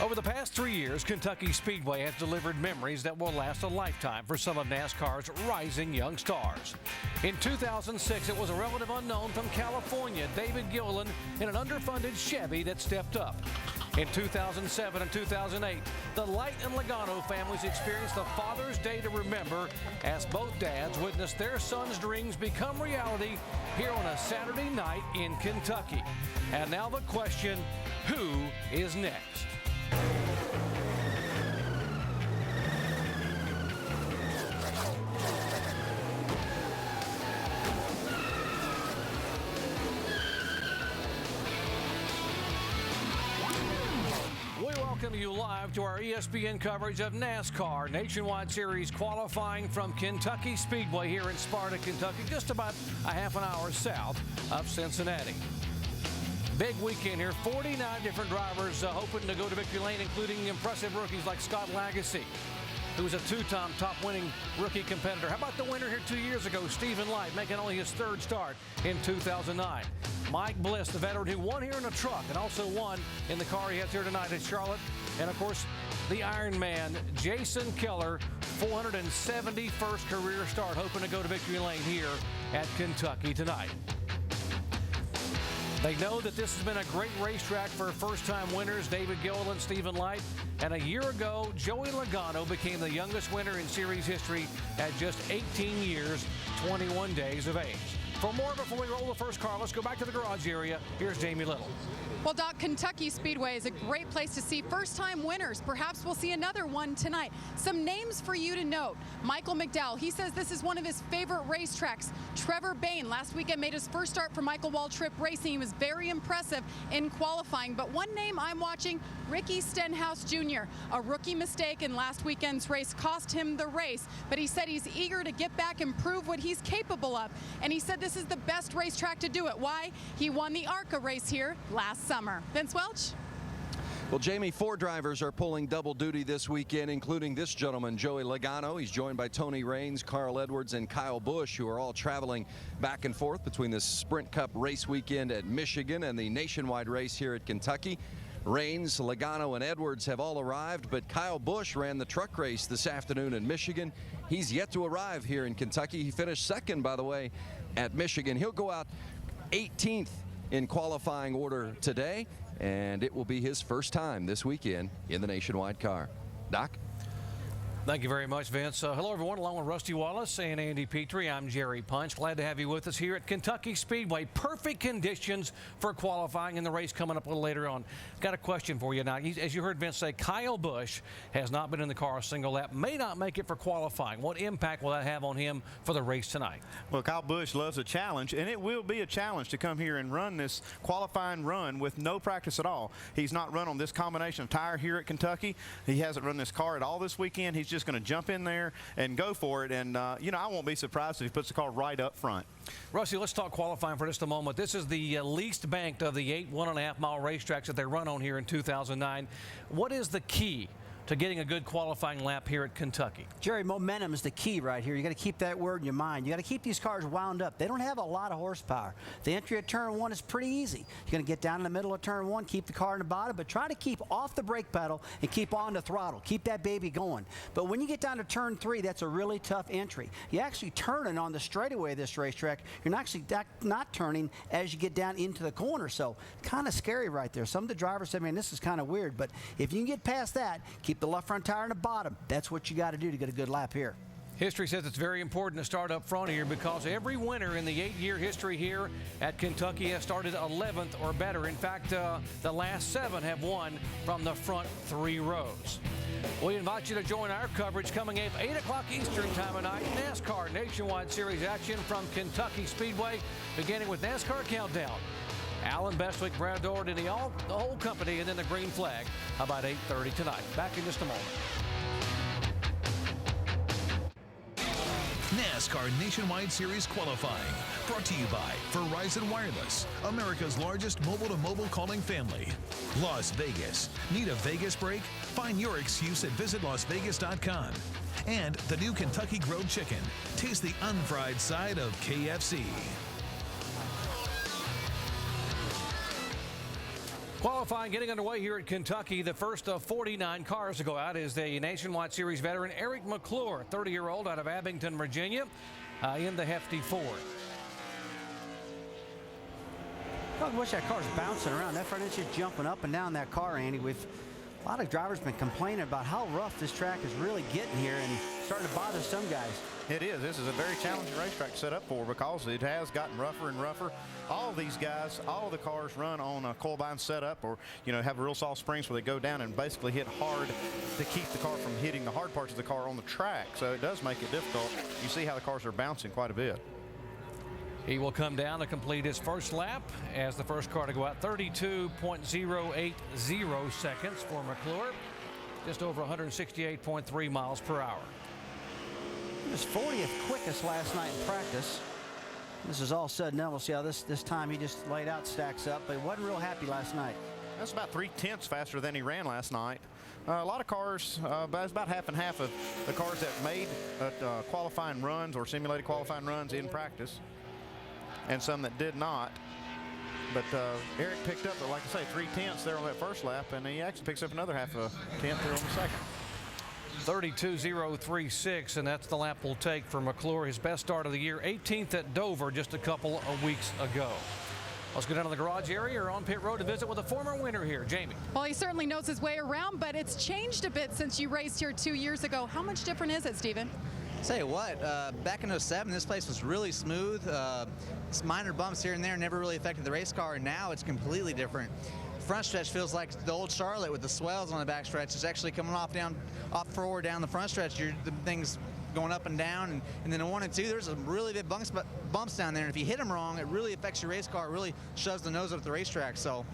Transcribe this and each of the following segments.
Over the past 3 years, Kentucky Speedway has delivered memories that will last a lifetime for some of NASCAR's rising young stars. In 2006, it was a relative unknown from California, David Gilliland, in an underfunded Chevy that stepped up. In 2007 and 2008, the Light and Logano families experienced a Father's Day to remember as both dads witnessed their sons' dreams become reality here on a Saturday night in Kentucky. And now the question, who is next? Welcome you live to our ESPN coverage of NASCAR Nationwide Series qualifying from Kentucky Speedway here in Sparta, Kentucky, just about a half an hour south of Cincinnati. Big weekend here, 49 different drivers hoping to go to victory lane, including impressive rookies like Scott Lagasse, who was a two-time top-winning rookie competitor. How about the winner here 2 years ago, Stephen Light, making only his third start in 2009. Mike Bliss, the veteran who won here in a truck and also won in the car he has here tonight in Charlotte. And, of course, the Iron Man, Jason Keller, 471st career start, hoping to go to victory lane here at Kentucky tonight. They know that this has been a great racetrack for first-time winners, David Gilliland, Stephen Light. And a year ago, Joey Logano became the youngest winner in series history at just 18 years, 21 days of age. For more, before we roll the first car, let's go back to the garage area. Here's Jamie Little. Well, Doc, Kentucky Speedway is a great place to see first-time winners. Perhaps we'll see another one tonight. Some names for you to note. Michael McDowell, he says this is one of his favorite racetracks. Trevor Bayne, last weekend made his first start for Michael Waltrip Racing. He was very impressive in qualifying. But one name I'm watching, Ricky Stenhouse Jr. A rookie mistake in last weekend's race cost him the race, but he said he's eager to get back and prove what he's capable of. And he said this is the best racetrack to do it. Why? He won the ARCA race here last summer. Vince Welch? Well, Jamie, 4 drivers are pulling double duty this weekend, including this gentleman, Joey Logano. He's joined by Tony Raines, Carl Edwards, and Kyle Busch, who are all traveling back and forth between the Sprint Cup race weekend at Michigan and the nationwide race here at Kentucky. Raines, Logano, and Edwards have all arrived, but Kyle Busch ran the truck race this afternoon in Michigan. He's yet to arrive here in Kentucky. He finished second, by the way, at Michigan. He'll go out 18th in qualifying order today, and it will be his first time this weekend in the nationwide car. Doc? Thank you very much, Vince. Hello, everyone. Along with Rusty Wallace and Andy Petrie, I'm Jerry Punch. Glad to have you with us here at Kentucky Speedway. Perfect conditions for qualifying, and the race coming up a little later on. Got a question for you now. As you heard Vince say, Kyle Busch has not been in the car a single lap, may not make it for qualifying. What impact will that have on him for the race tonight? Well, Kyle Busch loves a challenge, and it will be a challenge to come here and run this qualifying run with no practice at all. He's not run on this combination of tire here at Kentucky. He hasn't run this car at all this weekend. He's just going to jump in there and go for it, and you know, I won't be surprised if he puts the car right up front. Rusty, let's talk qualifying for just a moment. This is the least banked of the 8 1.5-mile racetracks that they run on here in 2009. What is the key to getting a good qualifying lap here at Kentucky? Jerry, momentum is the key right here. You got to keep that word in your mind. You got to keep these cars wound up. They don't have a lot of horsepower. The entry at turn 1 is pretty easy. You're going to get down in the middle of turn 1, keep the car in the bottom, but try to keep off the brake pedal and keep on the throttle. Keep that baby going. But when you get down to turn 3, that's a really tough entry. You're actually turning on the straightaway of this racetrack. You're actually not turning as you get down into the corner. So kind of scary right there. Some of the drivers said, man, this is kind of weird. But if you can get past that, keep the left front tire in the bottom. That's what you got to do to get a good lap here. History says it's very important to start up front here because every winner in the 8-year history here at Kentucky has started 11th or better. In fact, the last 7 have won from the front 3 rows. We invite you to join our coverage coming up 8 o'clock Eastern time tonight. NASCAR Nationwide Series action from Kentucky Speedway, beginning with NASCAR Countdown. Alan Bestwick, Brad Doherty, the whole company, and then the green flag about 8:30 tonight. Back in just a moment. NASCAR Nationwide Series qualifying, brought to you by Verizon Wireless, America's largest mobile-to-mobile calling family. Las Vegas. Need a Vegas break? Find your excuse at visitlasvegas.com. And the new Kentucky Grilled Chicken. Taste the unfried side of KFC. Qualifying getting underway here at Kentucky. The first of 49 cars to go out is the Nationwide Series veteran Eric McClure, 30-year-old out of Abington, Virginia, in the hefty Ford. I wish that car's bouncing around. That front end's just jumping up and down that car, Andy. A lot of drivers been complaining about how rough this track is really getting here and starting to bother some guys. It is. This is a very challenging racetrack to set up for because it has gotten rougher and rougher. All of these guys, all of the cars run on a coil bind setup, or have real soft springs where they go down and basically hit hard to keep the car from hitting the hard parts of the car on the track. So it does make it difficult. You see how the cars are bouncing quite a bit. He will come down to complete his first lap as the first car to go out. 32.080 seconds for McClure, just over 168.3 miles per hour. He was 40th quickest last night in practice. This is all said and done. We'll see how this time he just laid out stacks up, but he wasn't real happy last night. That's about 3/10 faster than he ran last night. A lot of cars, about half and half of the cars that made qualifying runs or simulated qualifying runs in practice, and some that did not. But Eric picked up, like I say, 3/10 there on that first lap, and he actually picks up another half a tenth there on the second. 32.036, and that's the lap we'll take for McClure, his best start of the year. 18th at Dover just a couple of weeks ago. Let's go down to the garage area or on pit road to visit with a former winner here, Jamie. Well, he certainly knows his way around, but it's changed a bit since you raced here 2 years ago. How much different is it, Steven? Tell you what, back in '07, this place was really smooth. Minor bumps here and there never really affected the race car, and now it's completely different. Front stretch feels like the old Charlotte with the swells on the back stretch. It's actually coming off forward down the front stretch. The thing's going up and down, and then in 1 and 2, there's some really big bumps down there. And if you hit them wrong, it really affects your race car. It really shoves the nose up the racetrack. So,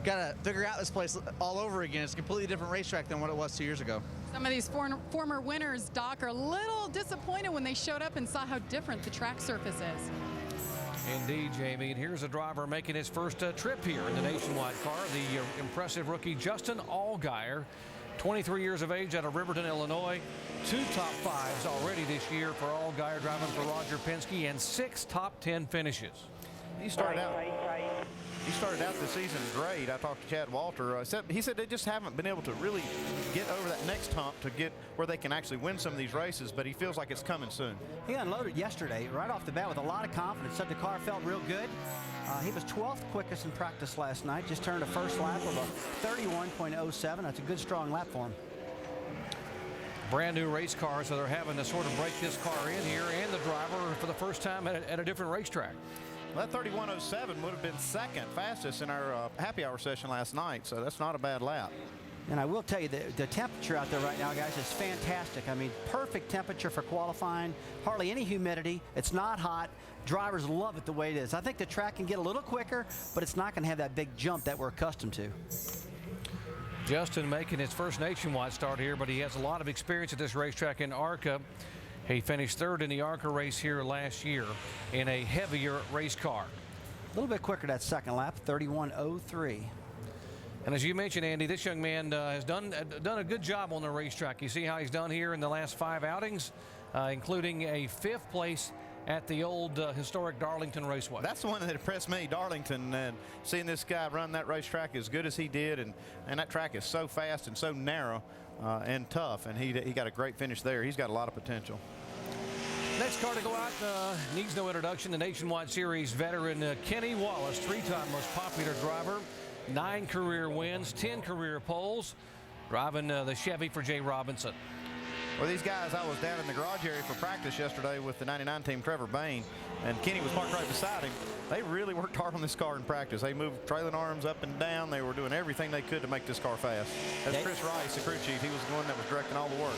got to figure out this place all over again. It's a completely different racetrack than what it was 2 years ago. Some of these former winners, Doc, are a little disappointed when they showed up and saw how different the track surface is. Indeed, Jamie. And here's a driver making his first trip here in the Nationwide car, the impressive rookie Justin Allgaier, 23 years of age out of Riverton, Illinois. 2 top 5s already this year for Allgaier, driving for Roger Penske, and 6 top 10 finishes. He started out the season great. I talked to Chad Walter. He said they just haven't been able to really get over that next hump to get where they can actually win some of these races, but he feels like it's coming soon. He unloaded yesterday right off the bat with a lot of confidence. Said the car felt real good. He was 12th quickest in practice last night. Just turned a first lap of a 31.07. That's a good, strong lap for him. Brand new race car, so they're having to sort of break this car in here and the driver for the first time at a different racetrack. Well, that 31.07 would have been second fastest in our happy hour session last night, so that's not a bad lap. And I will tell you, the temperature out there right now, guys, is fantastic. I mean, perfect temperature for qualifying. Hardly any humidity. It's not hot. Drivers love it the way it is. I think the track can get a little quicker, but it's not going to have that big jump that we're accustomed to. Justin making his first Nationwide start here, but he has a lot of experience at this racetrack in ARCA. He finished 3rd in the ARCA race here last year in a heavier race car. A little bit quicker that second lap, 31.03. And as you mentioned, Andy, this young man has done a good job on the racetrack. You see how he's done here in the last 5 outings, including a 5th place at the old historic Darlington Raceway. That's the one that impressed me, Darlington, and seeing this guy run that racetrack as good as he did, and that track is so fast and so narrow and tough, and he got a great finish there. He's got a lot of potential. Next car to go out needs no introduction. The Nationwide Series veteran Kenny Wallace, 3-time most popular driver, 9 career wins, 10 career poles, driving the Chevy for Jay Robinson. Well, these guys, I was down in the garage area for practice yesterday with the 99 team, Trevor Bain, and Kenny was parked right beside him. They really worked hard on this car in practice. They moved trailing arms up and down. They were doing everything they could to make this car fast. That's Chris Rice, the crew chief. He was the one that was directing all the work.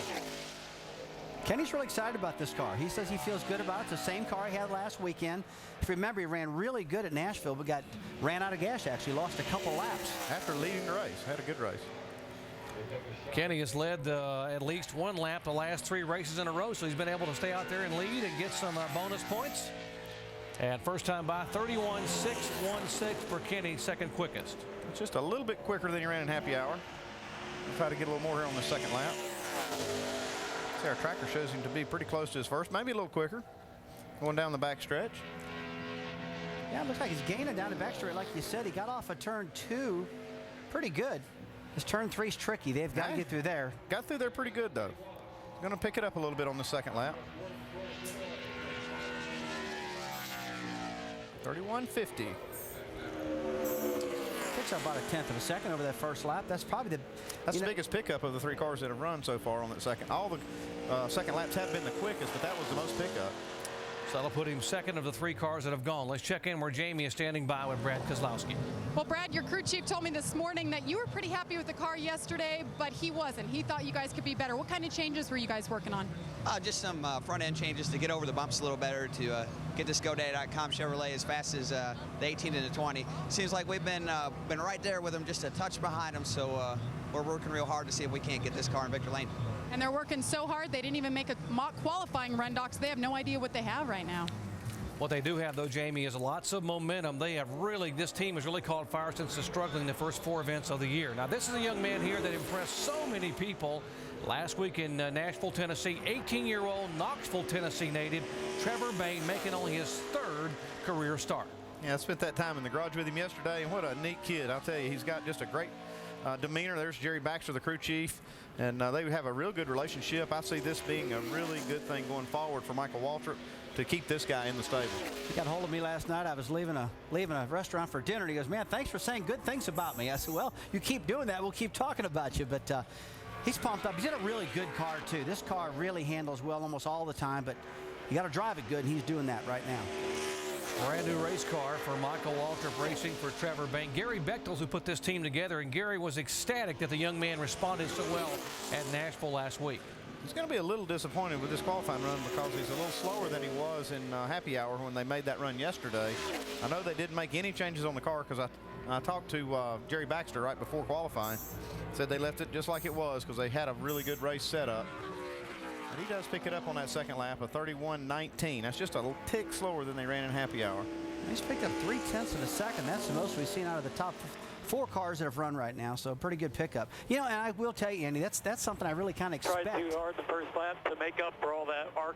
Kenny's really excited about this car. He says he feels good about it. It's the same car he had last weekend. If you remember, he ran really good at Nashville, but ran out of gas, actually. Lost a couple laps. After leading the race. Had a good race. Kenny has led at least 1 lap the last 3 races in a row, so he's been able to stay out there and lead and get some bonus points. And first time by 31.616 for Kenny, 2nd quickest. It's just a little bit quicker than he ran in happy hour. We'll try to get a little more here on the 2nd lap. See, our tracker shows him to be pretty close to his first, maybe a little quicker, going down the back stretch. Yeah, it looks like he's gaining down the back straight. Like you said, he got off of turn 2 pretty good. This turn 3's tricky. They've got to get through there. Got through there pretty good, though. Going to pick it up a little bit on the second lap. 31.50. Picks up about a tenth of a second over that first lap. That's probably the biggest pickup of the 3 cars that have run so far on that second. All the second laps have been the quickest, but that was the most pickup. So that'll put him second of the 3 cars that have gone. Let's check in where Jamie is standing by with Brad Kozlowski. Well, Brad, your crew chief told me this morning that you were pretty happy with the car yesterday, but he wasn't. He thought you guys could be better. What kind of changes were you guys working on? Just some front end changes to get over the bumps a little better, to get this GoDaddy.com Chevrolet as fast as the 18 to the 20. Seems like we've been right there with them, just a touch behind them. So we're working real hard to see if we can't get this car in Victor Lane. And they're working so hard, they didn't even make a mock qualifying run, Doc, so they have no idea what they have right now. What they do have, though, Jamie, is lots of momentum. This team has really caught fire since the struggling the first 4 events of the year. Now, this is a young man here that impressed so many people last week in Nashville, Tennessee. 18-year-old Knoxville, Tennessee native Trevor Bayne making only his 3rd career start. Yeah, I spent that time in the garage with him yesterday, and what a neat kid. I'll tell you, he's got just a great demeanor. There's Jerry Baxter, the crew chief, and they have a real good relationship. I see this being a really good thing going forward for Michael Waltrip to keep this guy in the stable. He got a hold of me last night. I was leaving a restaurant for dinner, and he goes, "Man, thanks for saying good things about me." I said, "Well, you keep doing that, we'll keep talking about you." But he's pumped up. He's in a really good car, too. This car really handles well almost all the time, but you got to drive it good, and he's doing that right now. Brand new race car for Michael Waltrip Racing for Trevor Bayne. Gary Bechtels, who put this team together, and Gary was ecstatic that the young man responded so well at Nashville last week. He's going to be a little disappointed with this qualifying run because he's a little slower than he was in happy hour when they made that run yesterday. I know they didn't make any changes on the car because I talked to Jerry Baxter right before qualifying. Said they left it just like it was because they had a really good race set up. But he does pick it up on that second lap, a 31.19. That's just a little tick slower than they ran in happy hour. He's picked up 0.3 of a second. That's the most we've seen out of the top 4 cars that have run right now, so pretty good pickup. You know, and I will tell you, Andy, that's something I really kind of expect. Tried too hard the first lap to make up for all that arc.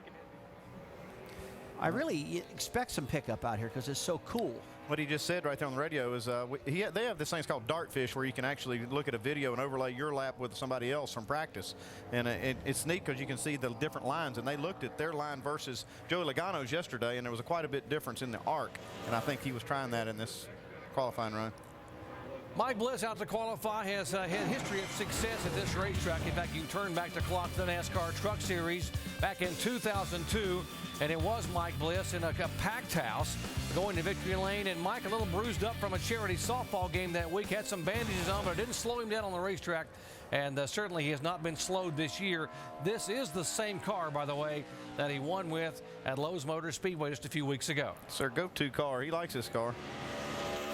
I really expect some pickup out here because it's so cool. What he just said right there on the radio is they have this thing called Dartfish where you can actually look at a video and overlay your lap with somebody else from practice. And it's neat because you can see the different lines. And they looked at their line versus Joey Logano's yesterday, and there was quite a bit difference in the arc. And I think he was trying that in this qualifying run. Mike Bliss out to qualify has had history of success at this racetrack. In fact, you can turn back the clock to the NASCAR Truck Series back in 2002, and it was Mike Bliss in a packed house going to victory lane. And Mike, a little bruised up from a charity softball game that week, had some bandages on, but it didn't slow him down on the racetrack. And certainly he has not been slowed this year. This is the same car, by the way, that he won with at Lowe's Motor Speedway just a few weeks ago. It's their go-to car. He likes this car.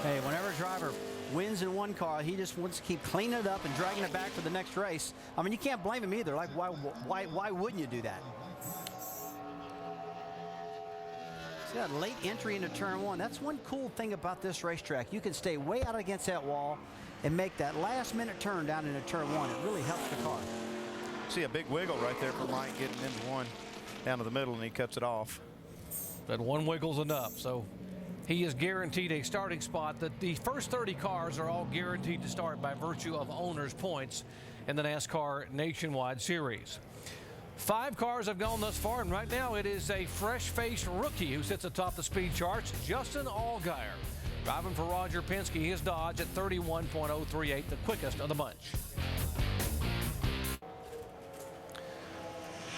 Hey, whenever a driver wins in one car, he just wants to keep cleaning it up and dragging it back for the next race. I mean, you can't blame him either. Like, why wouldn't you do that? See that late entry into turn 1. That's one cool thing about this racetrack. You can stay way out against that wall and make that last-minute turn down into turn 1. It really helps the car. See a big wiggle right there for Mike getting into one down to the middle, and he cuts it off. That one wiggle's enough, so he is guaranteed a starting spot. The first 30 cars are all guaranteed to start by virtue of owners' points in the NASCAR Nationwide Series. 5 cars have gone thus far, and right now it is a fresh-faced rookie who sits atop the speed charts, Justin Allgaier. Driving for Roger Penske, his Dodge at 31.038, the quickest of the bunch.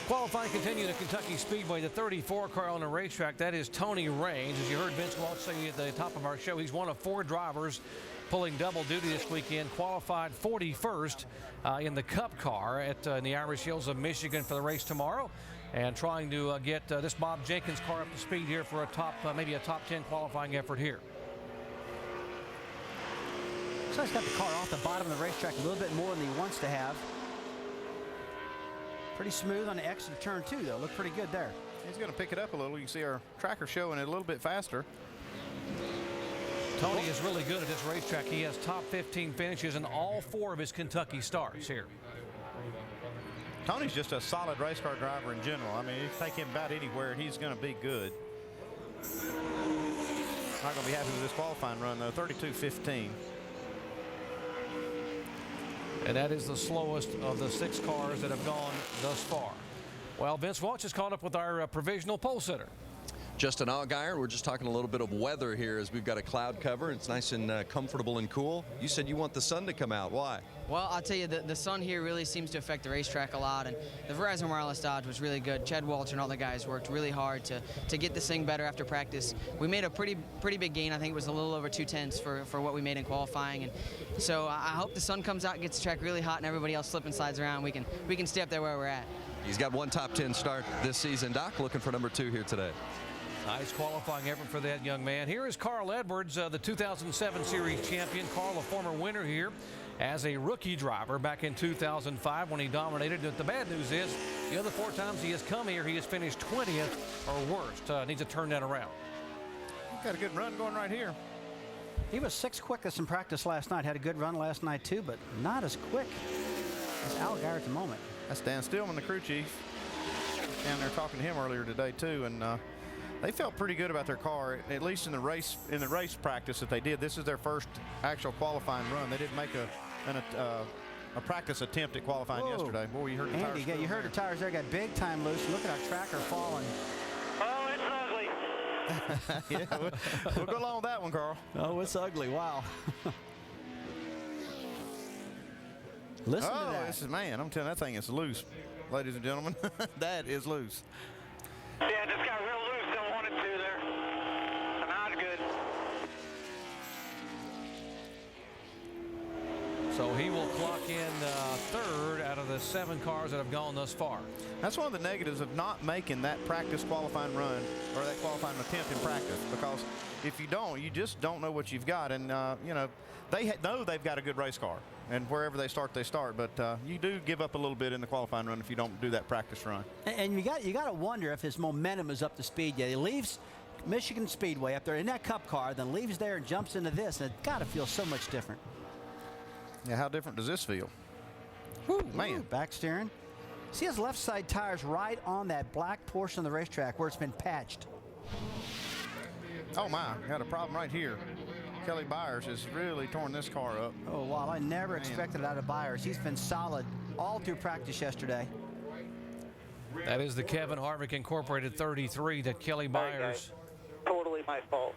Qualifying continues at Kentucky Speedway, the 34 car on the racetrack. That is Tony Raines. As you heard Vince Walsh say at the top of our show, he's one of 4 drivers pulling double duty this weekend. Qualified 41st in the Cup car in the Irish Hills of Michigan for the race tomorrow, and trying to get this Bob Jenkins car up to speed here for a maybe a top 10 qualifying effort here. So he's got the car off the bottom of the racetrack a little bit more than he wants to have. Pretty smooth on the exit of turn 2, though. Looked pretty good there. He's going to pick it up a little. You can see our tracker showing it a little bit faster. Tony is really good at this racetrack. He has top 15 finishes in all 4 of his Kentucky starts here. Tony's just a solid race car driver in general. I mean, you take him about anywhere, and he's going to be good. Not going to be happy with this qualifying run, though. 32.15. And that is the slowest of the 6 cars that have gone thus far. Well, Vince Welch is caught up with our provisional pole sitter. Justin Allgaier, we're just talking a little bit of weather here as we've got a cloud cover. It's nice and comfortable and cool. You said you want the sun to come out. Why? Well, I'll tell you, the sun here really seems to affect the racetrack a lot, and the Verizon Wireless Dodge was really good. Chad Walter and all the guys worked really hard to get this thing better after practice. We made a pretty big gain. I think it was a little over 2/10 for what we made in qualifying, and so I hope the sun comes out, gets the track really hot, and everybody else slipping slides around. We can stay up there where we're at. He's got one top 10 start this season. Doc looking for number 2 here today. Nice qualifying effort for that young man. Here is Carl Edwards, the 2007 Series champion. Carl, a former winner here as a rookie driver back in 2005 when he dominated. The bad news is the other 4 times he has come here, he has finished 20th or worse. Needs to turn that around. Got a good run going right here. He was 6th quickest in practice last night. Had a good run last night too, but not as quick as Allgaier at the moment. That's Dan Stillman, the crew chief, down there talking to him earlier today too, and they felt pretty good about their car, at least in the race practice that they did. This is their first actual qualifying run. They didn't make a practice attempt at qualifying yesterday. Boy, you heard the tires. Andy, you heard the tires there got big time loose. Look at our tracker falling. Oh, it's ugly. Yeah, we'll go along with that one, Carl. Oh, it's ugly. Wow. Listen to that. This is, man, I'm telling you, that thing is loose, ladies and gentlemen. That is loose. Yeah, it just got real loose. Don't want it to there. Not good. So he will clock in 3rd out of the 7 cars that have gone thus far. That's one of the negatives of not making that practice qualifying run or that qualifying attempt in practice, because if you don't, you just don't know what you've got. And, you know, they know they've got a good race car, and wherever they start, they start. But you do give up a little bit in the qualifying run if you don't do that practice run. And you got to wonder if his momentum is up to speed yet. He leaves Michigan Speedway up there in that Cup car, then leaves there and jumps into this, and it's got to feel so much different. Yeah, how different does this feel? Man. Back steering. See his left side tires right on that black portion of the racetrack where it's been patched. Oh, my. Got a problem right here. Kelly Byers has really torn this car up. Oh, wow. I never expected it out of Byers. He's been solid all through practice yesterday. That is the Kevin Harvick Incorporated 33 that Kelly Byers. Totally my fault.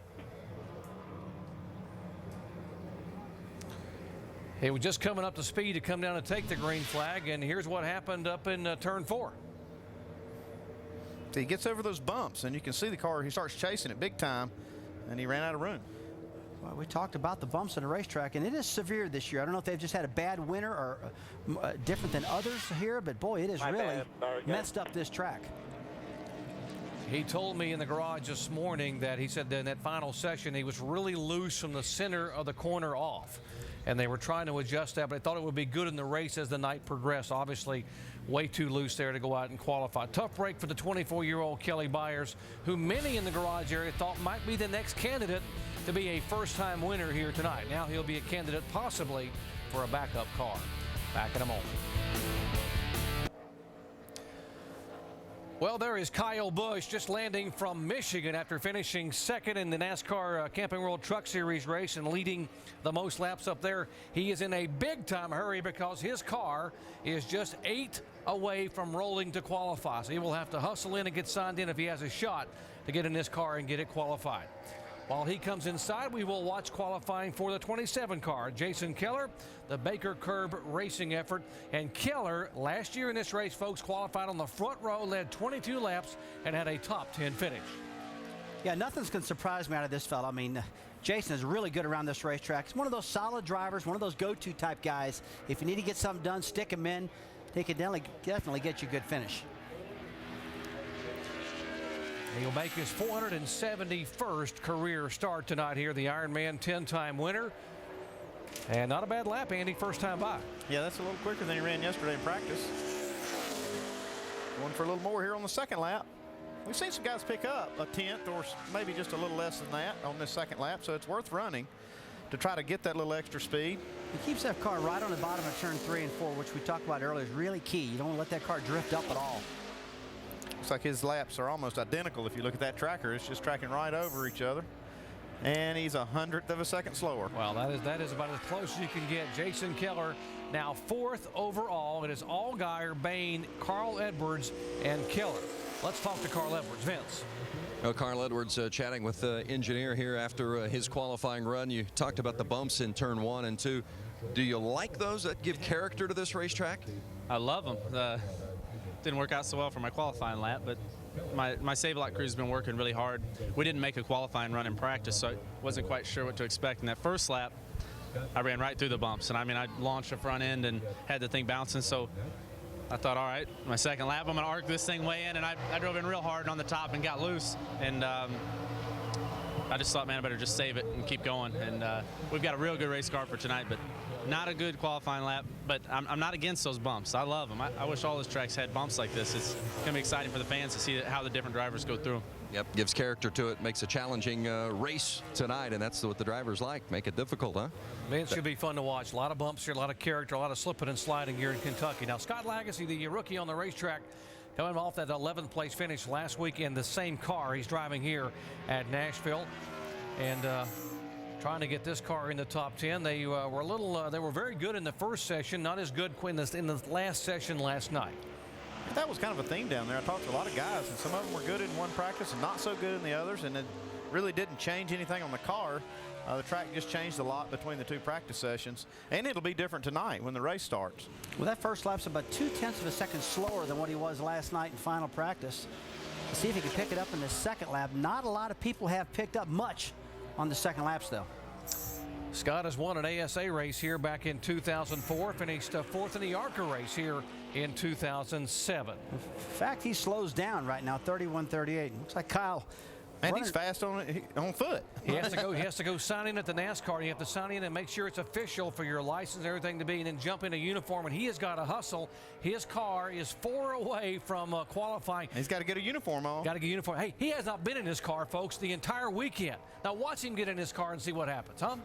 He was just coming up to speed to come down and take the green flag, and here's what happened up in turn 4. He gets over those bumps, and you can see the car. He starts chasing it big time, and he ran out of room. Well, we talked about the bumps on the racetrack, and it is severe this year. I don't know if they've just had a bad winter or different than others here, but boy, it has really messed up this track. He told me in the garage this morning that he said that in that final session he was really loose from the center of the corner off, and they were trying to adjust that, but they thought it would be good in the race as the night progressed. Obviously way too loose there to go out and qualify. Tough break for the 24-year-old Kelly Byers, who many in the garage area thought might be the next candidate to be a first-time winner here tonight. Now he'll be a candidate possibly for a backup car. Back in a moment. Well, there is Kyle Busch just landing from Michigan after finishing 2nd in the NASCAR Camping World Truck Series race and leading the most laps up there. He is in a big-time hurry because his car is just 8 away from rolling to qualify. So he will have to hustle in and get signed in if he has a shot to get in this car and get it qualified. While he comes inside, we will watch qualifying for the 27 car. Jason Keller, the Baker Curb racing effort. And Keller, last year in this race, folks, qualified on the front row, led 22 laps, and had a top 10 finish. Yeah, nothing's going to surprise me out of this fella. I mean, Jason is really good around this racetrack. He's one of those solid drivers, one of those go-to type guys. If you need to get something done, stick him in. He can definitely get you a good finish. He'll make his 471st career start tonight here. The Ironman 10-time winner. And not a bad lap, Andy, first time by. Yeah, that's a little quicker than he ran yesterday in practice. Going for a little more here on the second lap. We've seen some guys pick up a 10th or maybe just a little less than that on this second lap, so it's worth running to try to get that little extra speed. He keeps that car right on the bottom of turn 3 and 4, which we talked about earlier, is really key. You don't want to let that car drift up at all. Looks like his laps are almost identical if you look at that tracker. It's just tracking right over each other. And he's 100th of a second slower. Well, that is about as close as you can get. Jason Keller now 4th overall. It is Allgaier, Bain, Carl Edwards, and Keller. Let's talk to Carl Edwards. Vince. Well, Carl Edwards chatting with the engineer here after his qualifying run. You talked about the bumps in turn 1 and 2. Do you like those that give character to this racetrack? I love them. Didn't work out so well for my qualifying lap, but my Save-A-Lot crew has been working really hard. We didn't make a qualifying run in practice, so I wasn't quite sure what to expect. In that first lap, I ran right through the bumps, and I mean, I launched the front end and had the thing bouncing, so I thought, all right, my second lap, I'm going to arc this thing way in, and I drove in real hard on the top and got loose, and I just thought, man, I better just save it and keep going. And we've got a real good race car for tonight, but not a good qualifying lap. But I'm not against those bumps. I love them. I wish all those tracks had bumps like this. It's going to be exciting for the fans to see how the different drivers go through. Yep, gives character to it, makes a challenging race tonight, and that's what the drivers like. Make it difficult, huh? It should be fun to watch. A lot of bumps here, a lot of character, a lot of slipping and sliding here in Kentucky. Now, Scott Lagasse, the rookie on the racetrack, coming off that 11th place finish last week in the same car he's driving here at Nashville, and trying to get this car in the top 10. They were a little, they were very good in the first session, not as good in the last session last night. That was kind of a theme down there. I talked to a lot of guys, and some of them were good in one practice and not so good in the others, and it really didn't change anything on the car. The track just changed a lot between the two practice sessions, and it'll be different tonight when the race starts. Well, that first lap's about 0.2 of a second slower than what he was last night in final practice. Let's see if he can pick it up in the second lap. Not a lot of people have picked up much on the second laps, though. Scott has won an ASA race here back in 2004, finished 4th in the ARCA race here in 2007. In fact, he slows down right now, 31.38. Looks like Kyle. And he's fast on foot. He has to go sign in at the NASCAR. You have to sign in and make sure it's official for your license and everything to be, and then jump in a uniform. And he has got to hustle. His car is 4 away from qualifying. He's got to get a uniform on. Got to get a uniform. Hey, he has not been in his car, folks, the entire weekend. Now watch him get in his car and see what happens, huh?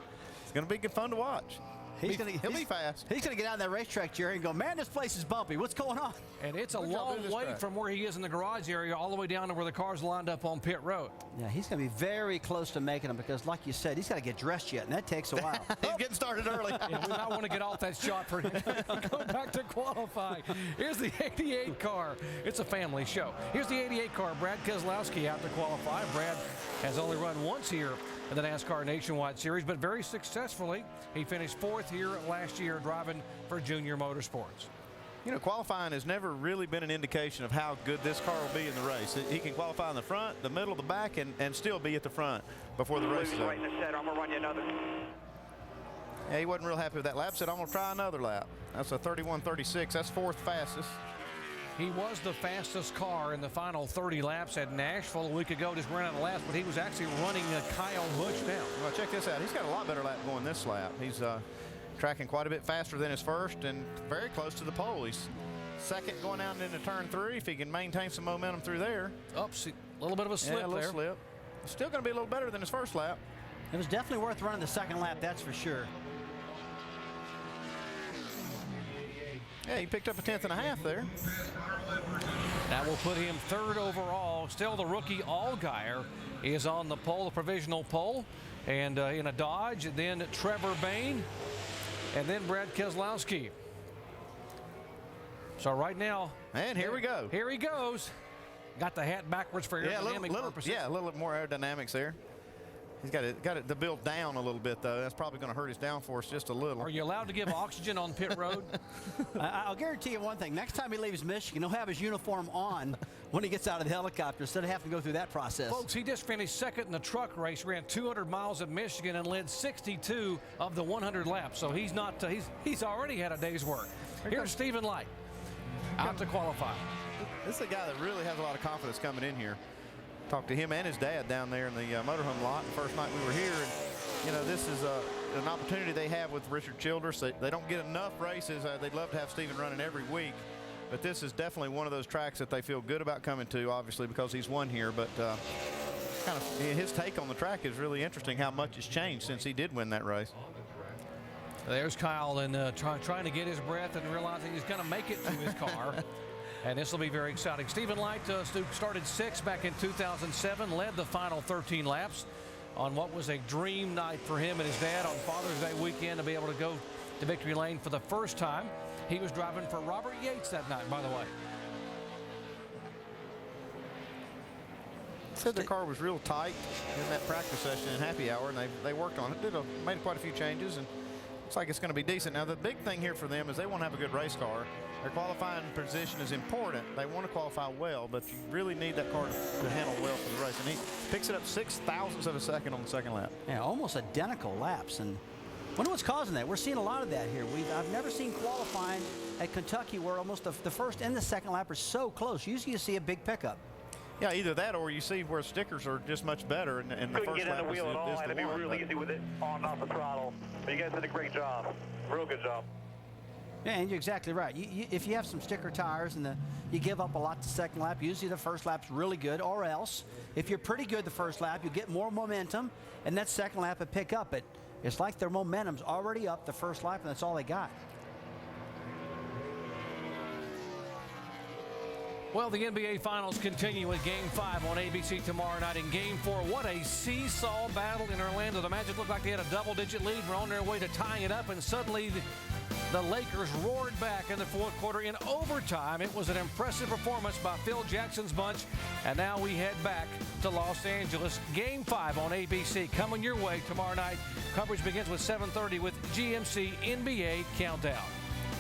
It's going to be good fun to watch. He'll be fast. He's going to get out of that racetrack, Jerry, and go, man, this place is bumpy. What's going on? And it's a long way from where he is in the garage area all the way down to where the car's lined up on pit road. Yeah, he's going to be very close to making them because, like you said, he's got to get dressed yet, and that takes a while. He's getting started early. Yeah, we might want to get off that shot for him. Go back to qualify. Here's the 88 car. It's a family show. Here's the 88 car. Brad Keselowski out to qualify. Brad has only run once here in the NASCAR Nationwide Series, but very successfully. He finished 4th here last year driving for Junior Motorsports. You know, qualifying has never really been an indication of how good this car will be in the race. He can qualify in the front, the middle, the back, and still be at the front before the race is over. Right in the set. I'm going to run you another. Yeah, he wasn't real happy with that lap. Said, I'm going to try another lap. That's a 31.36. That's 4th fastest. He was the fastest car in the final 30 laps at Nashville a week ago. Just ran out of laps, but he was actually running Kyle Busch down. Well, check this out. He's got a lot better lap going this lap. He's tracking quite a bit faster than his first and very close to the pole. He's second going out into turn 3 if he can maintain some momentum through there. Oops, a little bit of a slip there. Yeah, a little slip. Still going to be a little better than his first lap. It was definitely worth running the second lap, that's for sure. Yeah, he picked up a 10th and a half there. That will put him 3rd overall. Still the rookie Allgaier is on the pole, the provisional pole, and in a Dodge. Then Trevor Bain, and then Brad Keselowski. So right now, and here we go. Here he goes. Got the hat backwards for aerodynamic purposes. Yeah, a little bit more aerodynamics there. He's got it to build down a little bit, though. That's probably going to hurt his downforce just a little. Are you allowed to give oxygen on pit road? I'll guarantee you one thing. Next time he leaves Michigan, he'll have his uniform on when he gets out of the helicopter instead of having to go through that process. Folks, he just finished 2nd in the truck race, ran 200 miles at Michigan, and led 62 of the 100 laps. So he's not. He's already had a day's work. Here's Stephen Light out to qualify. This is a guy that really has a lot of confidence coming in here. Talked to him and his dad down there in the motorhome lot the first night we were here, and you know, this is an opportunity they have with Richard Childress. They don't get enough races. They'd love to have Stephen running every week, but this is definitely one of those tracks that they feel good about coming to, obviously because he's won here, but kind of his take on the track is really interesting, how much has changed since he did win that race. There's Kyle and trying to get his breath and realizing he's going to make it to his car. And this will be very exciting. Stephen Light started 6th back in 2007, led the final 13 laps. on what was a dream night for him and his dad on Father's Day weekend to be able to go to victory lane for the first time. He was driving for Robert Yates that night, by the way. Said the car was real tight in that practice session and happy hour, and they worked on it. Made quite a few changes, and looks like it's going to be decent. Now the big thing here for them is they want to have a good race car. Their qualifying position is important. They want to qualify well, but you really need that car to handle well for the race. And he picks it up 0.06 of a second on the second lap. Yeah, almost identical laps. And wonder what's causing that. We're seeing a lot of that here. I've never seen qualifying at Kentucky where almost the first and the second lap are so close. Usually you see a big pickup. Yeah, either that or you see where stickers are just much better, and the first lap is the one. Had to be real easy with it on and off the throttle. But you guys did a great job. Real good job. Yeah, and you're exactly right. If you have some sticker tires and you give up a lot the second lap, usually the first lap's really good, or else if you're pretty good the first lap, you get more momentum, and that second lap will pick up. It's like their momentum's already up the first lap, and that's all they got. Well, the NBA Finals continue with Game 5 on ABC tomorrow night. In Game 4, what a seesaw battle in Orlando. The Magic looked like they had a double-digit lead. Were on their way to tying it up, and suddenly the Lakers roared back in the fourth quarter in overtime. It was an impressive performance by Phil Jackson's bunch, and now we head back to Los Angeles. Game 5 on ABC coming your way tomorrow night. Coverage begins with 7:30 with GMC NBA Countdown.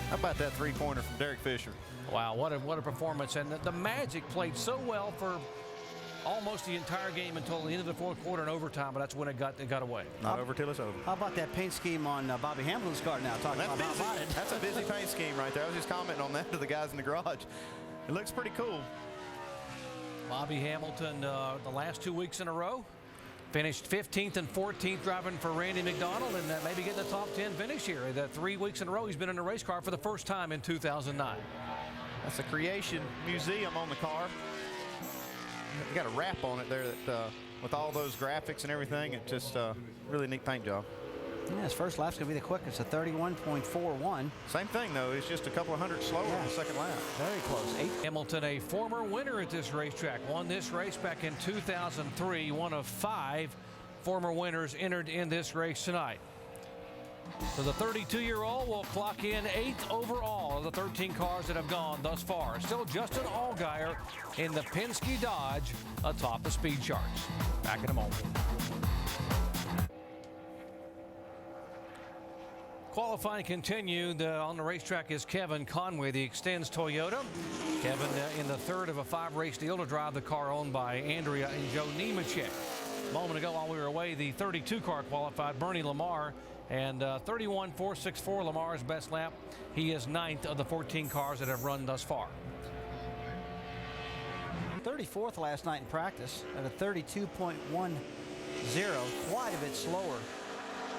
How about that three-pointer from Derek Fisher? Wow, what a performance. And the Magic played so well for almost the entire game until the end of the fourth quarter and overtime, but that's when it got away. Not over till it's over. How about that paint scheme on Bobby Hamilton's car now? Talking about how about it. That's a busy paint scheme right there. I was just commenting on that to the guys in the garage. It looks pretty cool. Bobby Hamilton, the last 2 weeks in a row, finished 15th and 14th driving for Randy McDonald, and maybe getting a top 10 finish here. The 3 weeks in a row he's been in a race car for the first time in 2009. That's a creation museum on the car. You got a wrap on it there that with all those graphics and everything. It's just really neat paint job. Yeah, his first lap's going to be the quickest, a 31.41. Same thing, though. It's just a couple of hundred slower on the second lap. Very close. Hamilton, a former winner at this racetrack, won this race back in 2003. One of 5 former winners entered in this race tonight. So the 32-year-old will clock in 8th overall of the 13 cars that have gone thus far. Still Justin Allgaier in the Penske Dodge atop the speed charts. Back in a moment. Qualifying continued on the racetrack is Kevin Conway, the Extends Toyota. Kevin in the third of a 5-race deal to drive the car owned by Andrea and Joe Nemechek. A moment ago while we were away, the 32-car qualified Bernie Lamar, and 31.464 Lamar's best lap. He is 9th of the 14 cars that have run thus far. 34th last night in practice at a 32.10, quite a bit slower.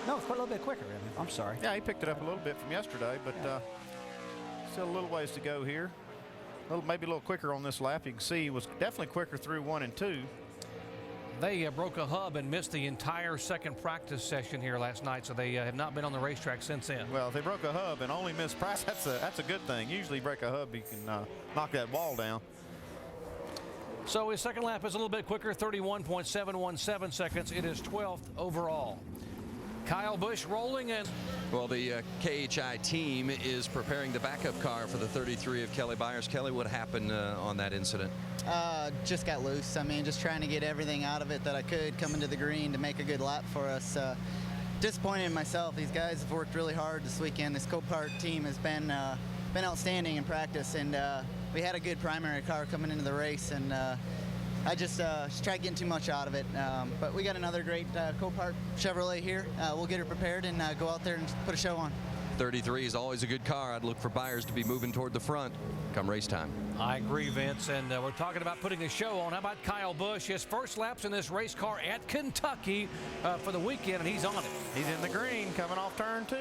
No, it's quite a little bit quicker. I'm sorry. Yeah, he picked it up a little bit from yesterday, but still a little ways to go here. Maybe a little quicker on this lap. You can see he was definitely quicker through 1 and 2. They broke a hub and missed the entire second practice session here last night, so they have not been on the racetrack since then. Well, if they broke a hub and only missed practice, that's a good thing. Usually you break a hub, you can knock that wall down. So his second lap is a little bit quicker, 31.717 seconds. It is 12th overall. Kyle Busch rolling in. Well, the KHI team is preparing the backup car for the 33 of Kelly Byers. Kelly, what happened on that incident? Just got loose. I mean, just trying to get everything out of it that I could coming to the green to make a good lap for us. Disappointed in myself. These guys have worked really hard this weekend. This Copart team has been outstanding in practice, and we had a good primary car coming into the race, and I just tried getting too much out of it. But we got another great Copart Chevrolet here. We'll get her prepared and go out there and put a show on. 33 is always a good car. I'd look for Byers to be moving toward the front come race time. I agree, Vince, and we're talking about putting a show on. How about Kyle Busch? His first laps in this race car at Kentucky for the weekend, and he's on it. He's in the green coming off turn 2.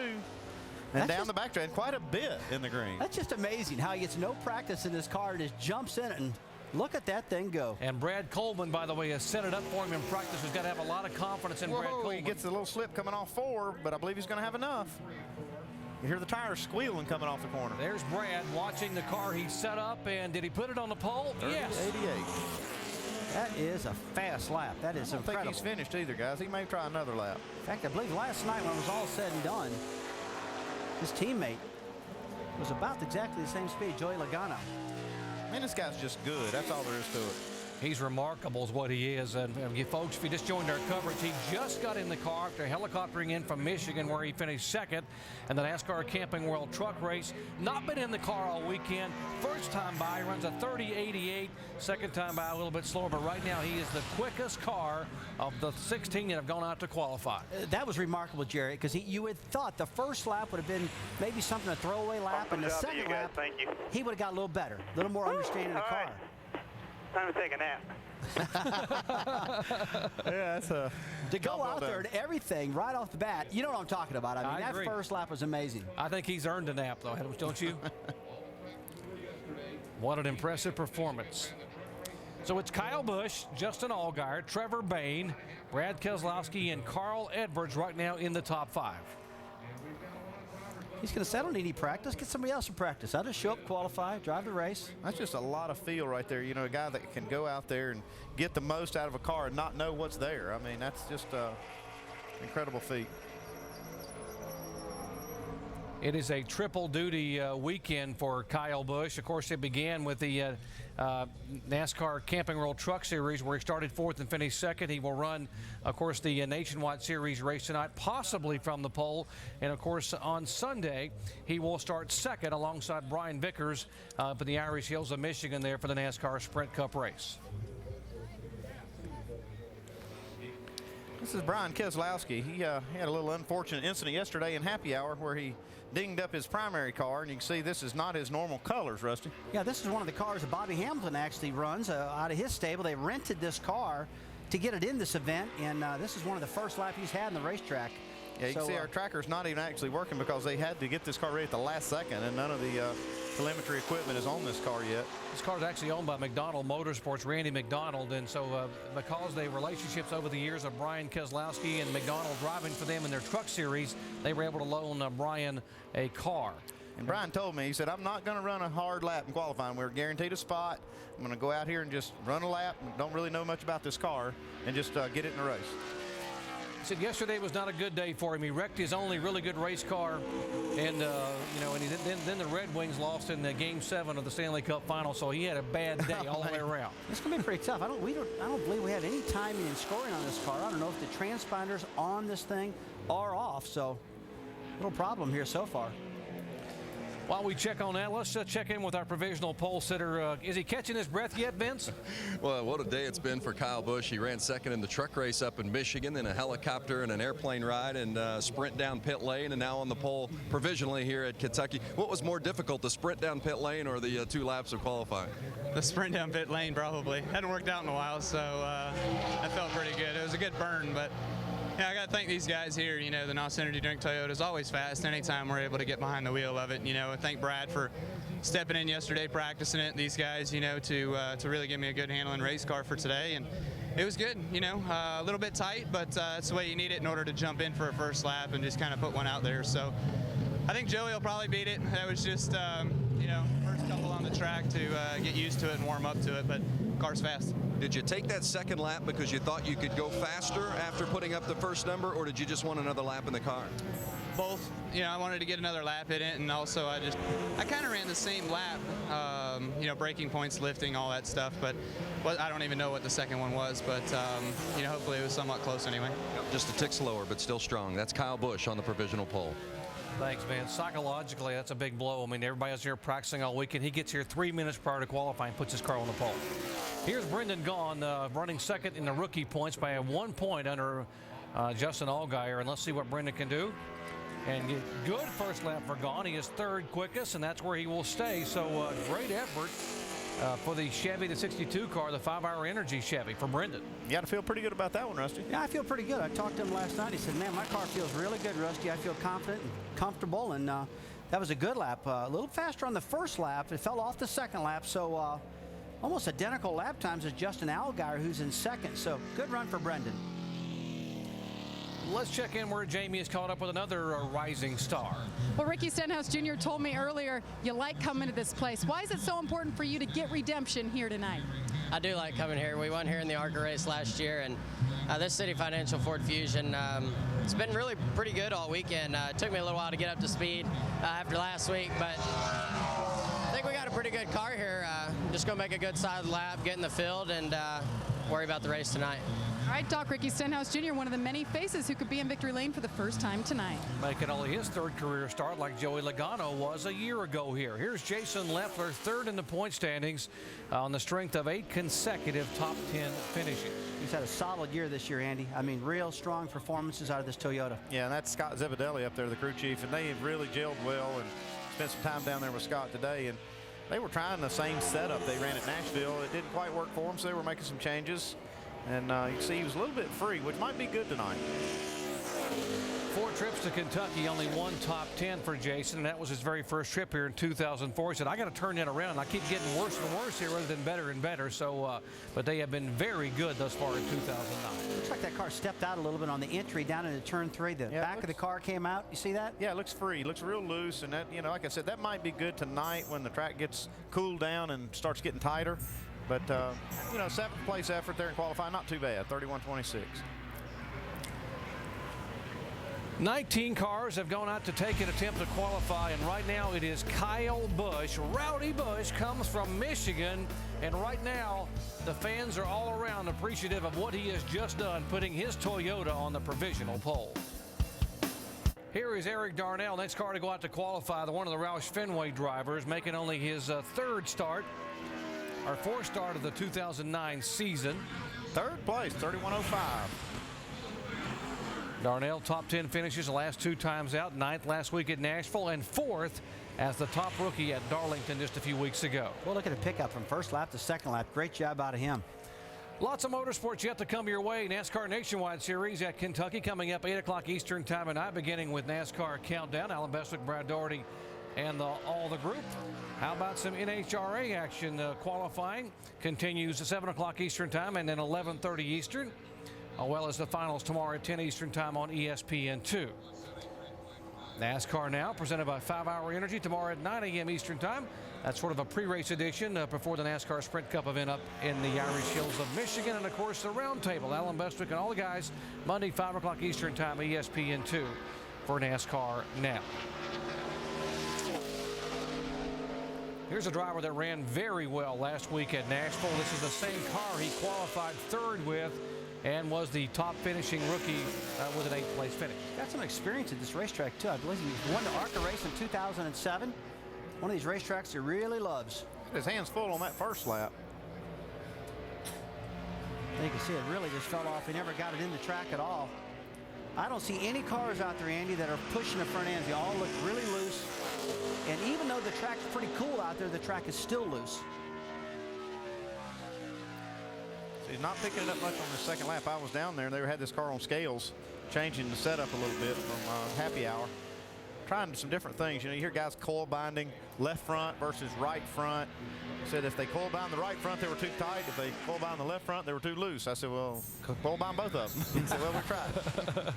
And down the backstretch, quite a bit in the green. That's just amazing how he gets no practice in this car and just jumps in it, and look at that thing go. And Brad Coleman, by the way, has set it up for him in practice. He's got to have a lot of confidence in Brad Coleman. He gets a little slip coming off 4, but I believe he's going to have enough. You hear the tires squealing coming off the corner. There's Brad watching the car he set up, and did he put it on the pole? Yes. 88. That is a fast lap. That is I don't incredible. think he's finished either, guys. He may try another lap. In fact, I believe last night when it was all said and done, his teammate was about exactly the same speed, Joey Logano. Man, this guy's just good. That's all there is to it. He's remarkable is what he is. And you folks, if you just joined our coverage, he just got in the car after helicoptering in from Michigan where he finished second in the NASCAR Camping World Truck Race. Not been in the car all weekend. First time by, runs a 30.88. Second time by a little bit slower, but right now he is the quickest car of the 16 that have gone out to qualify. That was remarkable, Jerry, because you would thought the first lap would have been maybe something a throwaway lap, and the second lap, he would have got a little better, a little more understanding of the car. Time to take a nap. Yeah, that's a... To go out there and everything right off the bat, you know what I'm talking about. I mean, that agree. first lap was amazing. I think he's earned a nap, though, don't you? What an impressive performance. So it's Kyle Busch, Justin Allgaier, Trevor Bayne, Brad Keselowski, and Carl Edwards right now in the top 5. He's going to say, I don't need any practice. Get somebody else to practice. I'll just show up, qualify, drive the race. That's just a lot of feel right there. You know, a guy that can go out there and get the most out of a car and not know what's there. I mean, that's just an incredible feat. It is a triple duty weekend for Kyle Busch. Of course, it began with the NASCAR Camping World Truck Series where he started 4th and finished 2nd. He will run, of course, the Nationwide Series race tonight, possibly from the pole. And, of course, on Sunday, he will start 2nd alongside Brian Vickers up in the Irish Hills of Michigan there for the NASCAR Sprint Cup race. This is Brian Keselowski. He had a little unfortunate incident yesterday in happy hour where he dinged up his primary car, and you can see this is not his normal colors, Rusty. Yeah, this is one of the cars that Bobby Hamilton actually runs out of his stable. They rented this car to get it in this event, and this is one of the first laps he's had in the racetrack. Yeah, you can see our tracker's not even actually working because they had to get this car ready at the last second, and none of the telemetry equipment is on this car yet. This car is actually owned by McDonald Motorsports, Randy McDonald, and so because the relationships over the years of Brian Keselowski and McDonald driving for them in their truck series, they were able to loan Brian a car. And Brian told me, he said, I'm not going to run a hard lap in qualifying. We're guaranteed a spot. I'm going to go out here and just run a lap. Don't really know much about this car and just get it in a race. He said yesterday was not a good day for him. He wrecked his only really good race car, and then the Red Wings lost in Game 7 of the Stanley Cup Final, so he had a bad day all the way around. It's going to be pretty tough. I don't believe we have any timing and scoring on this car. I don't know if the transponders on this thing are off, so little problem here so far. While we check on that, let's check in with our provisional pole sitter. Is he catching his breath yet, Vince? Well, what a day it's been for Kyle Busch. He ran 2nd in the truck race up in Michigan, then a helicopter and an airplane ride and sprint down pit lane, and now on the pole provisionally here at Kentucky. What was more difficult, the sprint down pit lane or the 2 laps of qualifying? The sprint down pit lane, probably. Hadn't worked out in a while, so that felt pretty good. It was a good burn, but yeah, I got to thank these guys here. You know, the NOS Energy Drink Toyota is always fast anytime we're able to get behind the wheel of it. You know, and thank Brad for stepping in yesterday, practicing it. These guys, you know, to really give me a good handling race car for today. And it was good, you know, a little bit tight, but that's the way you need it in order to jump in for a first lap and just kind of put one out there. So I think Joey will probably beat it. That was just, you know, first couple on the track to get used to it and warm up to it, but car's fast. Did you take that 2nd lap because you thought you could go faster after putting up the first number, or did you just want another lap in the car? Both. You know, I wanted to get another lap in it, and also I kind of ran the same lap, you know, braking points, lifting, all that stuff, but I don't even know what the second one was, but, you know, hopefully it was somewhat close anyway. Just a tick slower, but still strong. That's Kyle Busch on the provisional pole. Thanks, man. Psychologically, that's a big blow. I mean, everybody's here practicing all weekend. He gets here 3 minutes prior to qualifying, puts his car on the pole. Here's Brendan Gaughan running 2nd in the rookie points by 1 point under Justin Allgaier. And let's see what Brendan can do. And good first lap for Gaughan. He is 3rd quickest, and that's where he will stay. So great effort for the Chevy, the 62 car, the 5-hour Energy Chevy for Brendan. You got to feel pretty good about that one, Rusty. Yeah, I feel pretty good. I talked to him last night. He said, man, my car feels really good, Rusty. I feel confident and comfortable, and that was a good lap. A little faster on the first lap. It fell off the second lap, so almost identical lap times as Justin Allgaier, who's in 2nd. So good run for Brendan. let's check in where Jamie is caught up with another rising star. Well, Ricky Stenhouse Jr. told me earlier you like coming to this place. Why is it so important for you to get redemption here tonight? I do like coming here. We won here in the ARCA race last year, and this City Financial Ford Fusion, it's been really pretty good all weekend. It took me a little while to get up to speed after last week, but I think we got a pretty good car here. Just going to make a good side lap, get in the field, and worry about the race tonight. All right, Doc, Ricky Stenhouse Jr., one of the many faces who could be in victory lane for the first time tonight. Making only his third career start like Joey Logano was a year ago here. Here's Jason Leffler, third in the point standings on the strength of 8 consecutive top 10 finishes. He's had a solid year this year, Andy. I mean, real strong performances out of this Toyota. Yeah, and that's Scott Zebedelli up there, the crew chief, and they have really gelled well and spent some time down there with Scott today. And they were trying the same setup they ran at Nashville. It didn't quite work for them, so they were making some changes. And you can see he was a little bit free, which might be good tonight. 4 trips to Kentucky, only 1 top 10 for Jason, and that was his very first trip here in 2004. He said, I got to turn that around. I keep getting worse and worse here rather than better and better. So, but they have been very good thus far in 2009. Looks like that car stepped out a little bit on the entry down into turn 3. The back of the car came out. You see that? Yeah, it looks free. It looks real loose. And that, you know, like I said, that might be good tonight when the track gets cooled down and starts getting tighter. But, you know, 7th place effort there in qualifying, not too bad, 31.26. 19 cars have gone out to take an attempt to qualify, and right now it is Kyle Busch. Rowdy Busch comes from Michigan, and right now the fans are all around appreciative of what he has just done, putting his Toyota on the provisional pole. Here is Eric Darnell, next car to go out to qualify, one of the Roush Fenway drivers, making only his 3rd start, or 4th start of the 2009 season. 3rd place, 31.05. Darnell, top 10 finishes the last 2 times out, 9th last week at Nashville, and 4th as the top rookie at Darlington just a few weeks ago. Well, look at the pickup from 1st lap to 2nd lap. Great job out of him. Lots of motorsports yet to come your way. NASCAR Nationwide Series at Kentucky coming up 8 o'clock Eastern time tonight, beginning with NASCAR Countdown. Alan Bestwick, Brad Doherty, and all the group. How about some NHRA action? Qualifying continues at 7 o'clock Eastern time and then 11:30 Eastern, as well as the finals tomorrow at 10 Eastern time on ESPN2. NASCAR Now, presented by 5 Hour Energy, tomorrow at 9 a.m. Eastern time. That's sort of a pre-race edition before the NASCAR Sprint Cup event up in the Irish Hills of Michigan. And, of course, the Roundtable, Alan Bestwick and all the guys, Monday, 5 o'clock Eastern time, ESPN2 for NASCAR Now. Here's a driver that ran very well last week at Nashville. This is the same car he qualified 3rd with and was the top finishing rookie with an 8th place finish. Got some experience at this racetrack, too. I believe he won the ARCA race in 2007. One of these racetracks he really loves. His hands full on that 1st lap. You can see it really just fell off. He never got it in the track at all. I don't see any cars out there, Andy, that are pushing the front ends. They all look really loose. And even though the track's pretty cool out there, the track is still loose. So he's not picking it up much on the 2nd lap. I was down there and they had this car on scales, changing the setup a little bit from happy hour. Trying some different things. You know, you hear guys coil binding left front versus right front. Said if they coil bind the right front, they were too tight. If they coil bind the left front, they were too loose. I said, well, coil bind both of them. He said, well, we tried.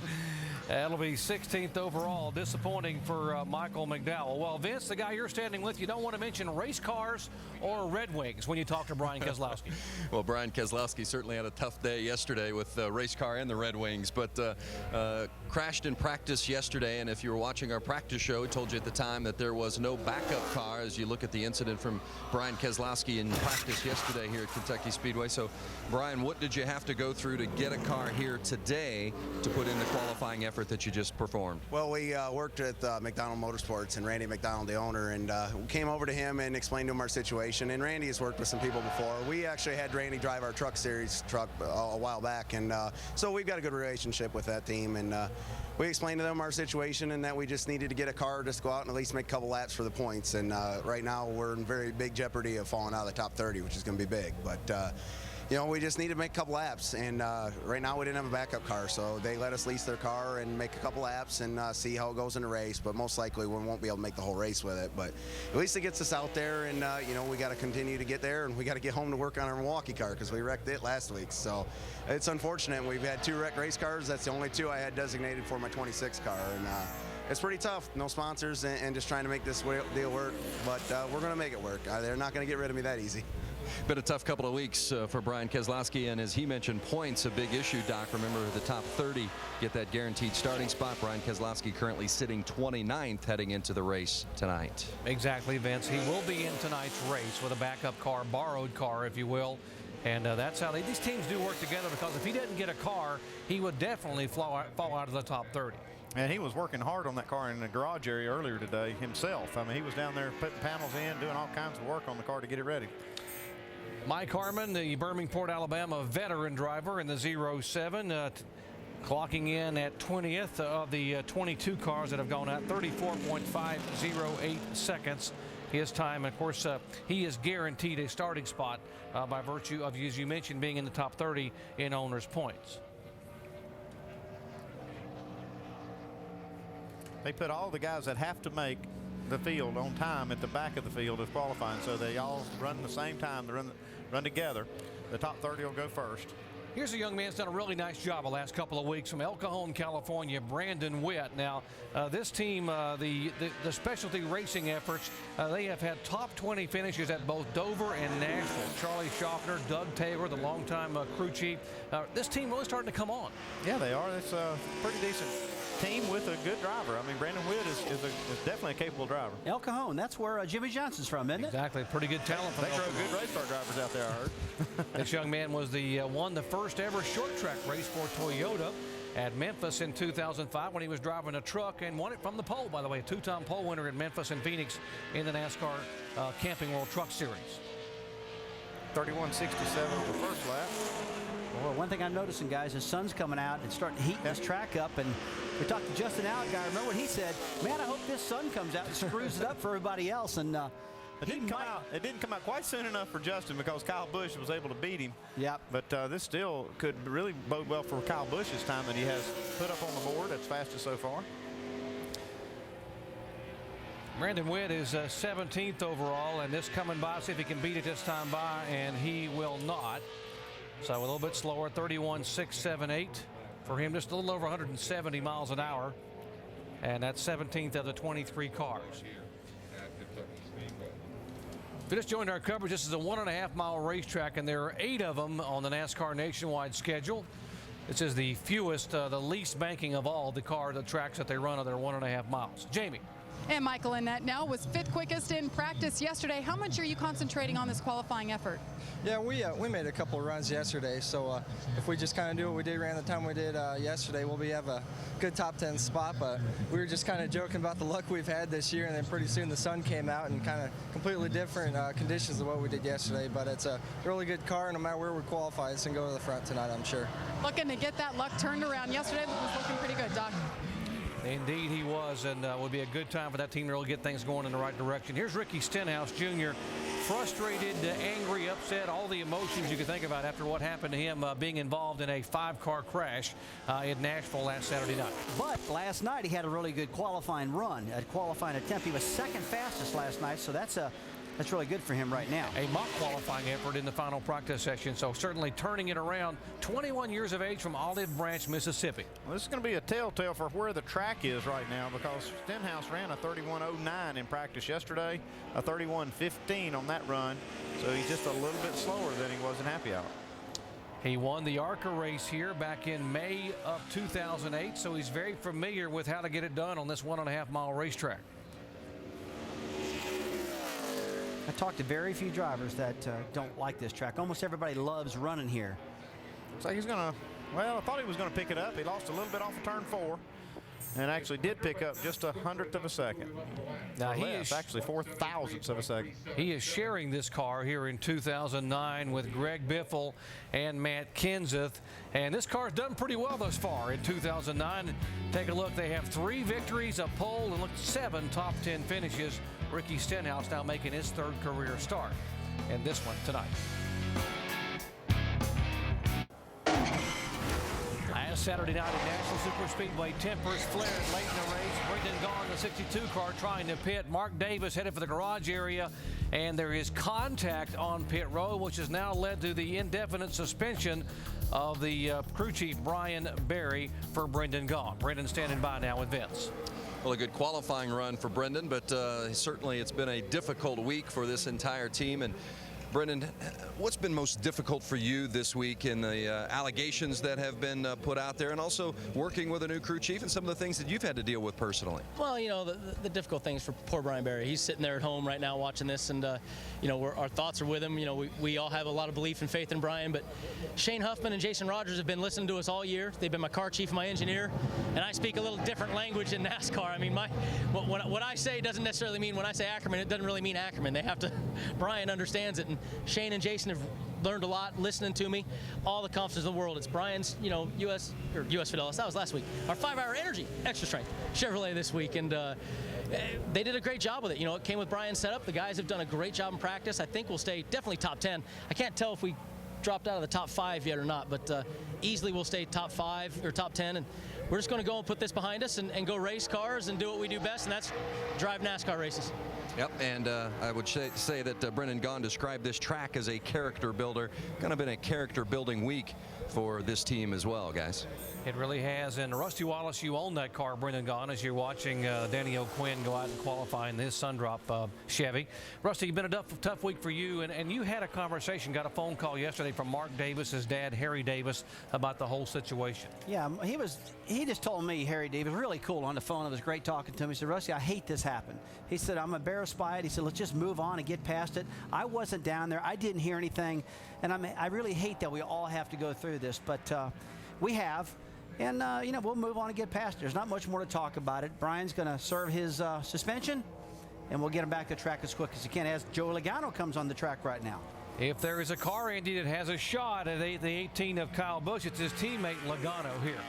That'll be 16th overall. Disappointing for Michael McDowell. Well, Vince, the guy you're standing with, you don't want to mention race cars or Red Wings when you talk to Brian Keselowski. Well, Brian Keselowski certainly had a tough day yesterday with the race car and the Red Wings, but crashed in practice yesterday. And if you were watching our practice show, we told you at the time that there was no backup car as you look at the incident from Brian Keselowski in practice yesterday here at Kentucky Speedway. So, Brian, what did you have to go through to get a car here today to put in the qualifying effort that you just performed? Well, we worked with McDonald Motorsports and Randy McDonald, the owner, and we came over to him and explained to him our situation. And Randy has worked with some people before. We actually had Randy drive our truck series truck a while back, and so we've got a good relationship with that team. And we explained to them our situation and that we just needed to get a car just to go out and at least make a couple laps for the points. And right now we're in very big jeopardy of falling out of the top 30, which is going to be big. But you know, we just need to make a couple laps. And right now we didn't have a backup car, so they let us lease their car and make a couple laps and see how it goes in the race. But most likely we won't be able to make the whole race with it. But at least it gets us out there, and you know, we got to continue to get there, and we got to get home to work on our Milwaukee car because we wrecked it last week. So it's unfortunate. We've had 2 wrecked race cars. That's the only 2 I had designated for my 26 car, and it's pretty tough. No sponsors, and just trying to make this deal work. But we're going to make it work. They're not going to get rid of me that easy. Been a tough couple of weeks for Brian Keselowski, and as he mentioned, points a big issue. Doc, remember the top 30 get that guaranteed starting spot. Brian Keselowski currently sitting 29th heading into the race tonight. Exactly, Vince. He will be in tonight's race with a backup car, borrowed car, if you will. And that's how these teams do work together, because if he didn't get a car, he would definitely fall out of the top 30. And he was working hard on that car in the garage area earlier today himself. I mean, he was down there putting panels in, doing all kinds of work on the car to get it ready. Mike Harmon, the Birmingport, Alabama veteran driver in the 07, clocking in at 20th of the 22 cars that have gone out, 34.508 seconds. His time, of course, he is guaranteed a starting spot by virtue of, as you mentioned, being in the top 30 in owners' points. They put all the guys that have to make the field on time at the back of the field as qualifying, so they all run the same time. They run together. The top 30 will go first. Here's a young man who's done a really nice job the last couple of weeks from El Cajon, California, Brandon Witt. Now, this team, the specialty racing efforts, they have had top 20 finishes at both Dover and Nashville. Charlie Schaffner, Doug Taylor, the longtime crew chief. This team really starting to come on. Yeah, they are. It's a pretty decent team with a good driver. I mean, Brandon Witt is definitely a capable driver. El Cajon, that's where Jimmy Johnson's from, isn't it? Exactly. Pretty good talent from They grow good race car drivers out there, I heard. This young man was won the first ever short track race for Toyota at Memphis in 2005 when he was driving a truck, and won it from the pole, by the way. A 2-time pole winner in Memphis and Phoenix in the NASCAR Camping World Truck Series. 31.67 on the first lap. Well, one thing I'm noticing, guys, the sun's coming out and starting to heat this track up. And we talked to Justin Allgaier. Remember what he said? Man, I hope this sun comes out and screws it up for everybody else. And it didn't come out quite soon enough for Justin, because Kyle Busch was able to beat him. Yep. But this still could really bode well for Kyle Busch's time that he has put up on the board. That's fastest so far. Brandon Witt is 17th overall, and this coming by, see if he can beat it this time by, and he will not. So a little bit slower, 31.678 for him, just a little over 170 miles an hour. And that's 17th of the 23 cars. If you just joined our coverage, this is a 1.5-mile racetrack, and there are 8 of them on the NASCAR nationwide schedule. This is the fewest, the least banking of all the tracks that they run are their 1.5 miles. Jamie. And Michael Annett now was 5th quickest in practice yesterday. How much are you concentrating on this qualifying effort? Yeah, we made a couple of runs yesterday, so if we just kind of do what we did around the time we did yesterday, we'll have a good top 10 spot. But we were just kind of joking about the luck we've had this year, and then pretty soon the sun came out and kind of completely different conditions than what we did yesterday. But it's a really good car, and no matter where we qualify, it's going to go to the front tonight, I'm sure. Looking to get that luck turned around. Yesterday was looking pretty good, Doc. Indeed he was, and would be a good time for that team to really get things going in the right direction. Here's Ricky Stenhouse Jr., frustrated, angry, upset, all the emotions you could think about after what happened to him being involved in a 5-car crash in Nashville last Saturday night. But last night he had a really good qualifying run, a qualifying attempt. He was 2nd fastest last night, so that's really good for him right now. A mock qualifying effort in the final practice session, so certainly turning it around. 21 years of age from Olive Branch, Mississippi. Well, this is going to be a telltale for where the track is right now, because Stenhouse ran a 31.09 in practice yesterday, a 31.15 on that run, so he's just a little bit slower than he was in Happy Hour. He won the ARCA race here back in May of 2008, so he's very familiar with how to get it done on this 1.5-mile racetrack. I talked to very few drivers that don't like this track. Almost everybody loves running here. So he's going to, well, I thought he was going to pick it up. He lost a little bit off of turn 4 and actually did pick up just 100th of a second. Now he is actually 4,000ths of a second. He is sharing this car here in 2009 with Greg Biffle and Matt Kenseth. And this car's done pretty well thus far in 2009. Take a look. They have 3 victories, a pole, and look, 7 top 10 finishes. Ricky Stenhouse now making his 3rd career start, and this one tonight. Saturday night at National Super Speedway, tempers flared late in the race. Brendan Gaughan, the 62 car, trying to pit. Mark Davis headed for the garage area, and there is contact on pit road, which has now led to the indefinite suspension of the crew chief, Brian Barry, for Brendan Gaughan. Brendan standing by now with Vince. Well, a good qualifying run for Brendan, but certainly it's been a difficult week for this entire team. And Brendan, what's been most difficult for you this week in the allegations that have been put out there, and also working with a new crew chief and some of the things that you've had to deal with personally? Well, you know, the difficult things for poor Brian Barry. He's sitting there at home right now watching this, and, you know, our thoughts are with him. You know, we all have a lot of belief and faith in Brian, but Shane Huffman and Jason Rogers have been listening to us all year. They've been my car chief and my engineer, and I speak a little different language in NASCAR. I mean, what I say doesn't necessarily mean when I say Ackerman, it doesn't really mean Ackerman. They have to, Brian understands it, and Shane and Jason have learned a lot listening to me. All the confidence in the world. It's Brian's, you know, US Fidelis. That was last week. Our 5-hour energy, extra strength Chevrolet this week, and they did a great job with it. You know, it came with Brian's setup. The guys have done a great job in practice. I think we'll stay definitely top 10. I can't tell if we dropped out of the top 5 yet or not, but easily we'll stay top 5 or top 10, and we're just going to go and put this behind us and go race cars and do what we do best, and that's drive NASCAR races. Yep, and I would say that Brendan Gaughan described this track as a character builder. Kind of been a character building week for this team as well, guys. It really has. And Rusty Wallace, you own that car, Brendan Gaughan, as you're watching Danny O'Quinn go out and qualify in his Sundrop Chevy. Rusty, it's been a tough week for you, and you had a conversation, got a phone call yesterday from Mark Davis, his dad, Harry Davis, about the whole situation. Yeah, he just told me, Harry Davis, really cool on the phone. It was great talking to him. He said, Rusty, I hate this happened. He said, I'm embarrassed by it. He said, let's just move on and get past it. I wasn't down there. I didn't hear anything, and I really hate that we all have to go through this, but we have. And, you know, we'll move on and get past it. There's not much more to talk about it. Brian's going to serve his suspension, and we'll get him back to the track as quick as he can, as Joey Logano comes on the track right now. If there is a car, Andy, that has a shot at the 18 of Kyle Busch, it's his teammate Logano here.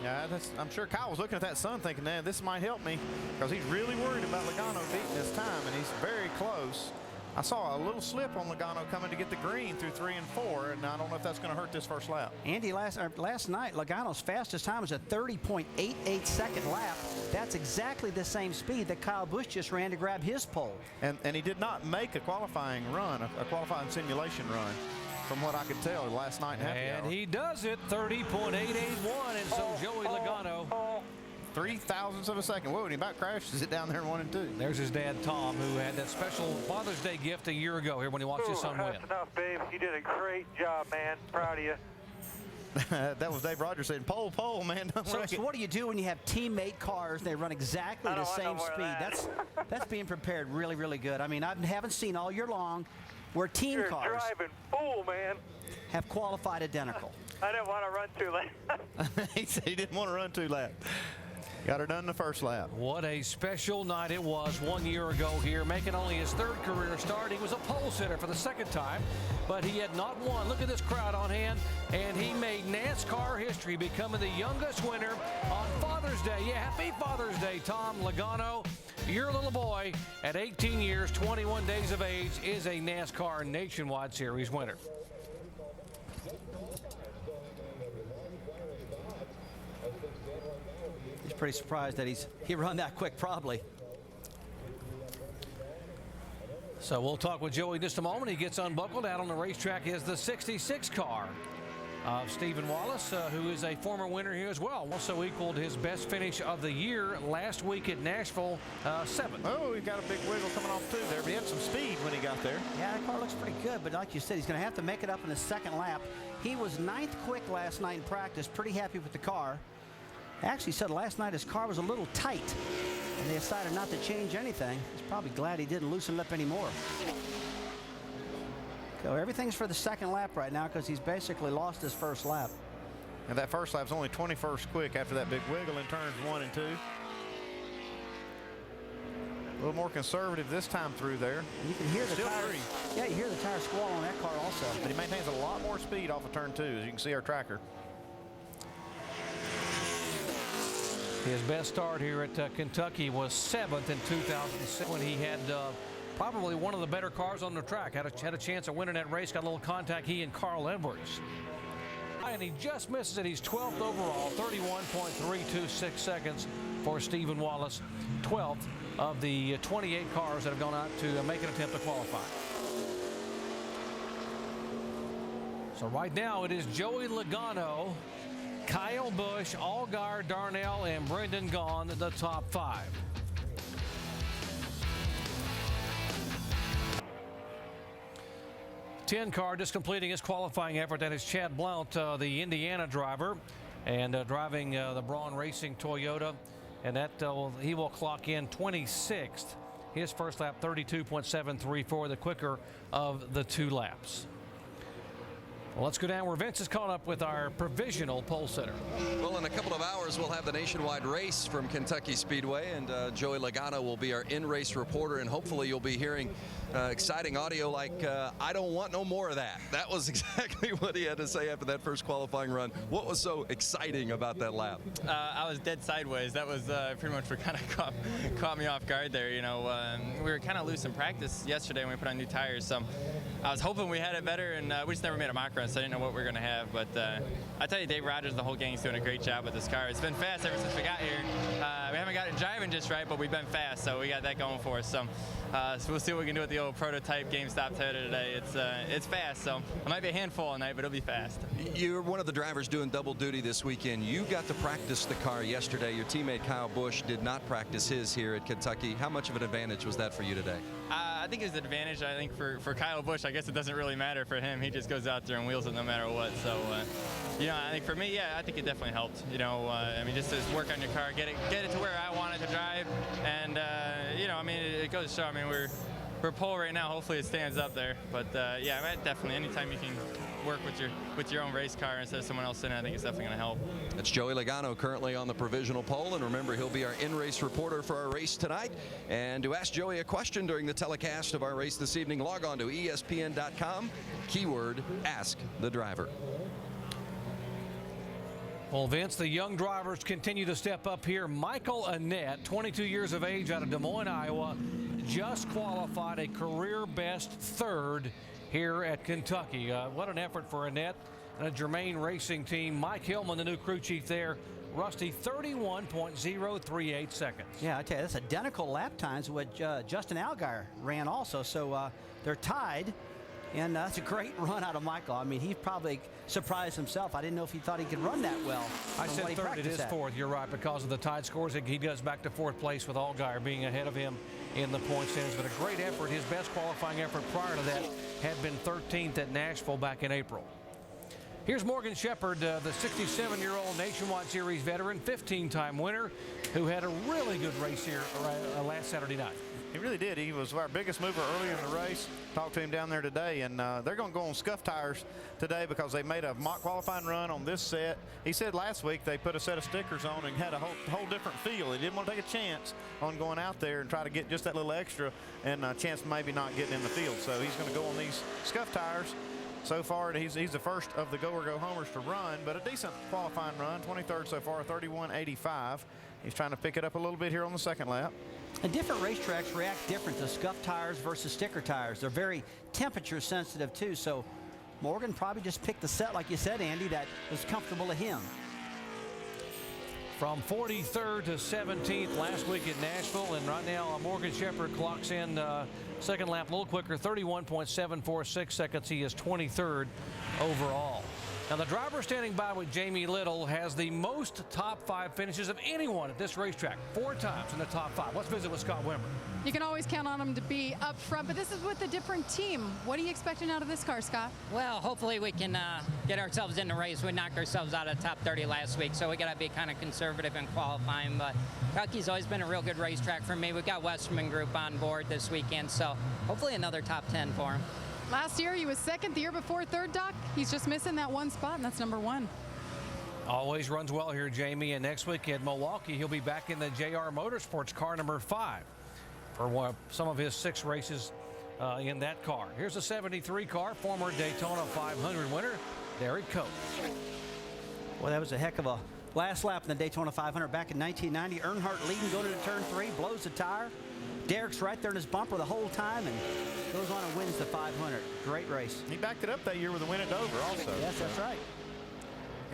Yeah, I'm sure Kyle was looking at that sun thinking, man, this might help me, because he's really worried about Logano beating this time, and he's very close. I saw a little slip on Logano coming to get the green through 3 and 4, and I don't know if that's going to hurt this first lap. Andy, last night, Logano's fastest time was a 30.88 second lap. That's exactly the same speed that Kyle Busch just ran to grab his pole. And he did not make a qualifying run, a qualifying simulation run, from what I could tell last night in happy hour. And he does it, 30.881, and so Joey Logano. 0.03 of a second. Whoa, and he about crashes it down there in 1 and 2. There's his dad, Tom, who had that special Father's Day gift a year ago here when he watched his son win. That's enough, babe. You did a great job, man. Proud of you. That was Dave Rogers saying, pole, man. So what do you do when you have teammate cars? They run exactly the same speed. That's being prepared really, really good. I mean, I haven't seen all year long where team You're cars driving fool, man. have qualified identical. I didn't want to run too late. He said he didn't want to run too late. Got her done in the first lap. What a special night it was 1 year ago here, making only his 3rd career start. He was a pole sitter for the 2nd time, but he had not won. Look at this crowd on hand, and he made NASCAR history, becoming the youngest winner on Father's Day. Yeah, happy Father's Day, Tom Logano. Your little boy at 18 years, 21 days of age, is a NASCAR Nationwide Series winner. Pretty surprised that he run that quick, probably. So we'll talk with Joey in just a moment. He gets unbuckled. Out on the racetrack is the 66 car of Stephen Wallace, who is a former winner here as well. Also equaled his best finish of the year last week at Nashville, 7th. Oh, he got a big wiggle coming off too there, but he had some speed when he got there. Yeah, that car looks pretty good, but like you said, he's going to have to make it up in the 2nd lap. He was 9th quick last night in practice, pretty happy with the car. Actually said last night his car was a little tight, and they decided not to change anything. He's probably glad he didn't loosen it up anymore. So everything's for the 2nd lap right now because he's basically lost his 1st lap. And that 1st lap's only 21st quick after that big wiggle in turns 1 and 2. A little more conservative this time through there. And you can hear the tire. Yeah, you hear the tire squall on that car also. But he maintains a lot more speed off of turn 2, as you can see our tracker. His best start here at Kentucky was 7th in 2006 when he had probably one of the better cars on the track. Had a chance of winning that race. Got a little contact, he and Carl Edwards. And he just misses it. He's 12th overall, 31.326 seconds for Stephen Wallace, 12th of the 28 cars that have gone out to make an attempt to qualify. So right now it is Joey Logano, Kyle Busch, Allgaier, Darnell, and Brendan Gaughan, the top 5. Car just completing his qualifying effort. That is Chad Blount, the Indiana driver, and driving the Braun Racing Toyota, and that he will clock in 26th. His first lap 32.734, the quicker of the 2 laps. Well, let's go down where Vince is caught up with our provisional pole sitter. Well, in a couple of hours, we'll have the nationwide race from Kentucky Speedway, and Joey Logano will be our in-race reporter, and hopefully you'll be hearing exciting audio like, I don't want no more of that. That was exactly what he had to say after that first qualifying run. What was so exciting about that lap? I was dead sideways. That was pretty much what kind of caught me off guard there. You know, we were kind of loose in practice yesterday when we put on new tires, so I was hoping we had it better, and we just never made a mock run, so I didn't know what we were going to have. But I tell you, Dave Rogers, the whole gang's doing a great job with this car. It's been fast ever since we got here. We haven't got it driving just right, but we've been fast, so we got that going for us. So we'll see what we can do with the old prototype GameStop Toyota today. It's fast, so it might be a handful all night, but it'll be fast. You're one of the drivers doing double duty this weekend. You got to practice the car yesterday. Your teammate Kyle Busch did not practice his here at Kentucky. How much of an advantage was that for you today? I think it's an advantage. I think for Kyle Busch, I guess it doesn't really matter for him. He just goes out there and wheels it no matter what. So, you know, I think for me, yeah, I think it definitely helped. You know, I mean, just to work on your car, get it to where I want it to drive, and you know, I mean, it goes to show. I mean, we're pole right now. Hopefully, it stands up there. But yeah, I mean, definitely, anytime you can work with your own race car instead of someone else in it, I think it's definitely going to help. That's Joey Logano currently on the provisional pole, and remember, he'll be our in-race reporter for our race tonight. And to ask Joey a question during the telecast of our race this evening, log on to ESPN.com, keyword Ask the Driver. Well, Vince, the young drivers continue to step up here. Michael Annett, 22 years of age, out of Des Moines, Iowa, just qualified a career best 3rd here at Kentucky. What an effort for Annett and a Germain Racing team. Mike Hillman, the new crew chief there, Rusty, 31.038 seconds. Yeah, I tell you, that's identical lap times what Justin Allgaier ran also. So they're tied, and that's a great run out of Michael. I mean, he probably surprised himself. I didn't know if he thought he could run that well. I said 3rd, it is 4th. You're right, because of the tied scores. He goes back to 4th place with Allgaier being ahead of him in the point standings. But a great effort. His best qualifying effort prior to that had been 13th at Nashville back in April. Here's Morgan Shepherd, the 67-year-old Nationwide Series veteran, 15-time winner, who had a really good race here last Saturday night. He really did. He was our biggest mover early in the race. Talked to him down there today, and they're going to go on scuff tires today because they made a mock qualifying run on this set. He said last week they put a set of stickers on and had a whole different feel. He didn't want to take a chance on going out there and try to get just that little extra and a chance maybe not getting in the field. So he's going to go on these scuff tires. So far, he's the first of the go-or-go-homers to run, but a decent qualifying run, 23rd so far, 31.85. He's trying to pick it up a little bit here on the second lap. And different racetracks react different to scuff tires versus sticker tires. They're very temperature sensitive too, so Morgan probably just picked the set, like you said, Andy, that was comfortable to him. From 43rd to 17th last week at Nashville, and right now Morgan Shepherd clocks in second lap a little quicker, 31.746 seconds. He is 23rd overall. Now, the driver standing by with Jamie Little has the most top 5 finishes of anyone at this racetrack, 4 times in the top 5. Let's visit with Scott Wimmer. You can always count on him to be up front, but this is with a different team. What are you expecting out of this car, Scott? Well, hopefully we can get ourselves in the race. We knocked ourselves out of the top 30 last week, so we got to be kind of conservative in qualifying. But Kentucky's always been a real good racetrack for me. We got Westerman Group on board this weekend, so hopefully another top 10 for him. Last year he was 2nd, the year before 3rd, Doc. He's just missing that 1 spot, and that's number 1. Always runs well here, Jamie, and next week at Milwaukee he'll be back in the JR Motorsports car number 5 for some of his 6 races in that car. Here's a 73 car, former Daytona 500 winner, Derek Coates. Well, that was a heck of a last lap in the Daytona 500 back in 1990. Earnhardt leading, going into turn 3, blows the tire. Derek's right there in his bumper the whole time and goes on and wins the 500. Great race. He backed it up that year with a win at Dover also. Yes, that's right.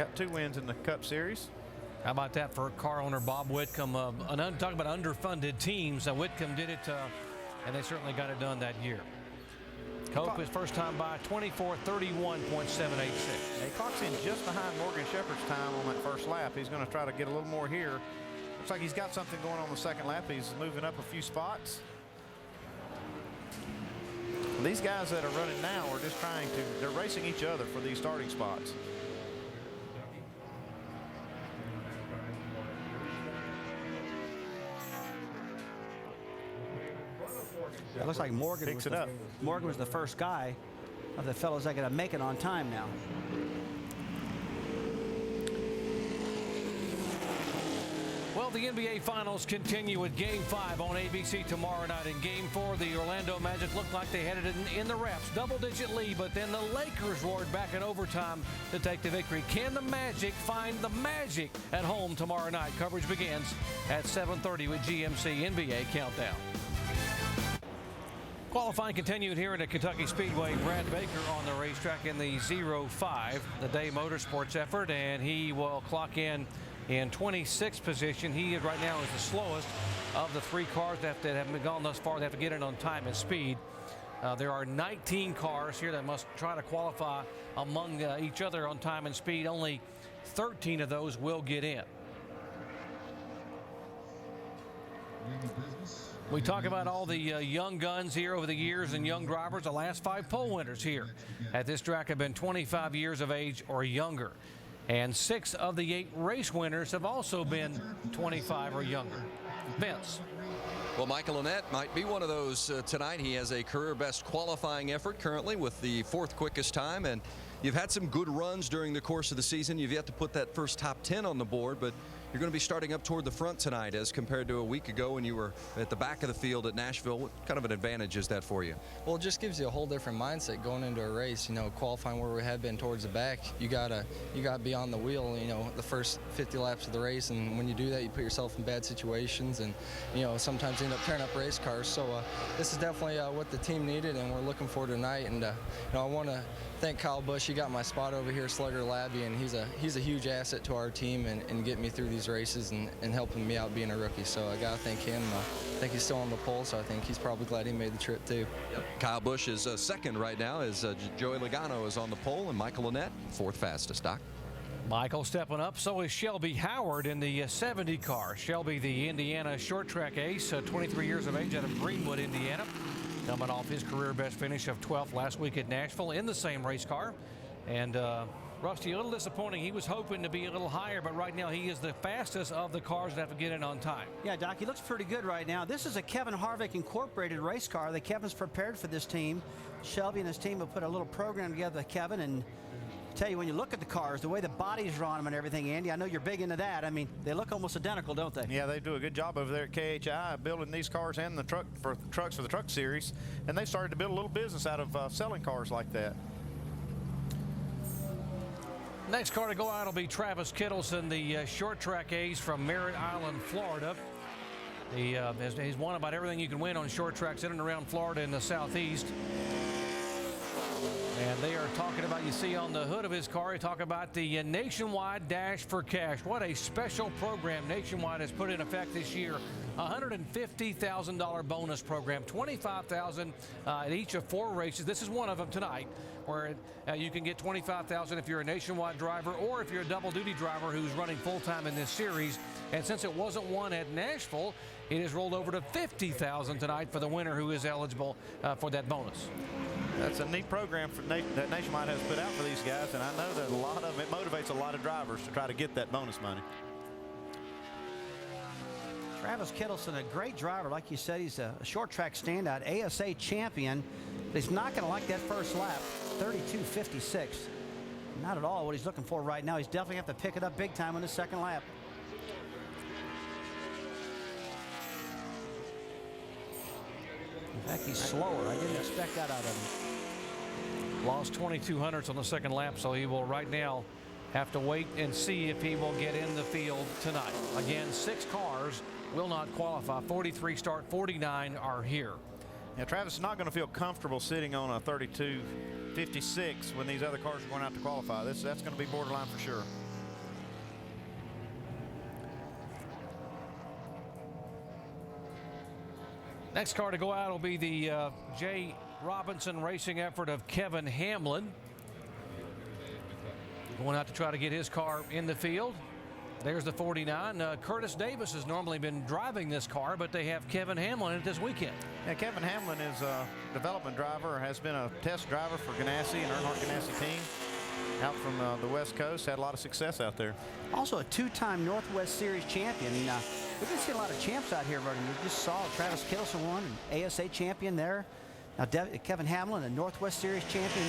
Got 2 wins in the Cup Series. How about that for car owner Bob Whitcomb? Talking about underfunded teams, Whitcomb did it, and they certainly got it done that year. Cope his first time by 24:31.786. He clocks in just behind Morgan Shepherd's time on that first lap. He's going to try to get a little more here. Looks like he's got something going on the second lap. He's moving up a few spots. These guys that are running now are just they're racing each other for these starting spots. It looks like Morgan was the first guy of the fellows that got to make it on time now. Well, the NBA Finals continue with Game 5 on ABC tomorrow night. In Game 4, the Orlando Magic looked like they had it in the wraps. Double-digit lead, but then the Lakers roared back in overtime to take the victory. Can the Magic find the magic at home tomorrow night? Coverage begins at 7:30 with GMC NBA Countdown. Qualifying continued here at Kentucky Speedway. Brad Baker on the racetrack in the 05, the Day Motorsports effort, and he will clock in 26th position. He right now is the slowest of the 3 cars that have gone thus far. They have to get in on time and speed. There are 19 cars here that must try to qualify among each other on time and speed. Only 13 of those will get in. We talk about all the young guns here over the years and young drivers. The last 5 pole winners here at this track have been 25 years of age or younger. And 6 of the 8 race winners have also been 25 or younger. Vince. Well, Michael Annett might be one of those tonight. He has a career best qualifying effort currently with the 4th quickest time. And you've had some good runs during the course of the season. You've yet to put that first top 10 on the board, but you're going to be starting up toward the front tonight as compared to a week ago when you were at the back of the field at Nashville. What kind of an advantage is that for you? Well, it just gives you a whole different mindset going into a race. You know, qualifying where we have been towards the back, you gotta be on the wheel, you know, the first 50 laps of the race, and when you do that, you put yourself in bad situations, and you know, sometimes you end up tearing up race cars. So this is definitely what the team needed, and we're looking forward to tonight. And you know, I want to thank Kyle Busch. He got my spot over here, Slugger Labby, and he's a huge asset to our team and getting me through these races and helping me out being a rookie. So I got to thank him. I think he's still on the pole, so I think he's probably glad he made the trip too. Yep. Kyle Busch is second right now as Joey Logano is on the pole, and Michael Annett 4th fastest. Doc. Michael stepping up. So is Shelby Howard in the 70 car. Shelby, the Indiana short track ace, 23 years of age out of Greenwood, Indiana. Coming off his career best finish of 12th last week at Nashville in the same race car. And Rusty, a little disappointing. He was hoping to be a little higher, but right now he is the fastest of the cars that have to get in on time. Yeah, Doc, he looks pretty good right now. This is a Kevin Harvick Incorporated race car. The Kevin's prepared for this team. Shelby and his team have put a little program together with Kevin, and I tell you, when you look at the cars, the way the bodies are on them and everything, Andy, I know you're big into that. I mean, they look almost identical, don't they? Yeah, they do a good job over there at KHI building these cars and the trucks for the truck series, and they started to build a little business out of selling cars like that. Next car to go out will be Travis Kittleson, the short track ace from Merritt Island, Florida. He's won about everything you can win on short tracks in and around Florida in the southeast. And they are talking about, you see on the hood of his car, he talk about the Nationwide Dash for Cash. What a special program Nationwide has put in effect this year. $150,000 bonus program, $25,000 at each of 4 races. This is one of them tonight, where you can get $25,000 if you're a Nationwide driver or if you're a double duty driver who's running full-time in this series. And since it wasn't won at Nashville, it is rolled over to $50,000 tonight for the winner who is eligible for that bonus. That's a neat program that Nationwide has put out for these guys, and I know that a lot of it motivates a lot of drivers to try to get that bonus money. Travis Kittleson, a great driver. Like you said, he's a short track standout, ASA champion. But he's not going to like that first lap, 32.56. Not at all what he's looking for right now. He's definitely have to pick it up big time on the second lap. In fact, he's slower. I didn't expect that out of him. Lost 22 hundredths on the second lap, so he will right now have to wait and see if he will get in the field tonight. Again, 6 cars will not qualify. 43 start, 49 are here. Yeah, Travis is not going to feel comfortable sitting on a 32.56 when these other cars are going out to qualify. That's going to be borderline for sure. Next car to go out will be the J. Robinson racing effort of Kevin Hamlin. Going out to try to get his car in the field. There's the 49. Curtis Davis has normally been driving this car, but they have Kevin Hamlin in it this weekend. Yeah, Kevin Hamlin is a development driver, has been a test driver for Ganassi and Earnhardt Ganassi team out from the West Coast. Had a lot of success out there. Also a two-time Northwest Series champion. We've been seeing a lot of champs out here running. We just saw Travis Kelce won, an ASA champion there. Now Kevin Hamlin, a Northwest Series champion.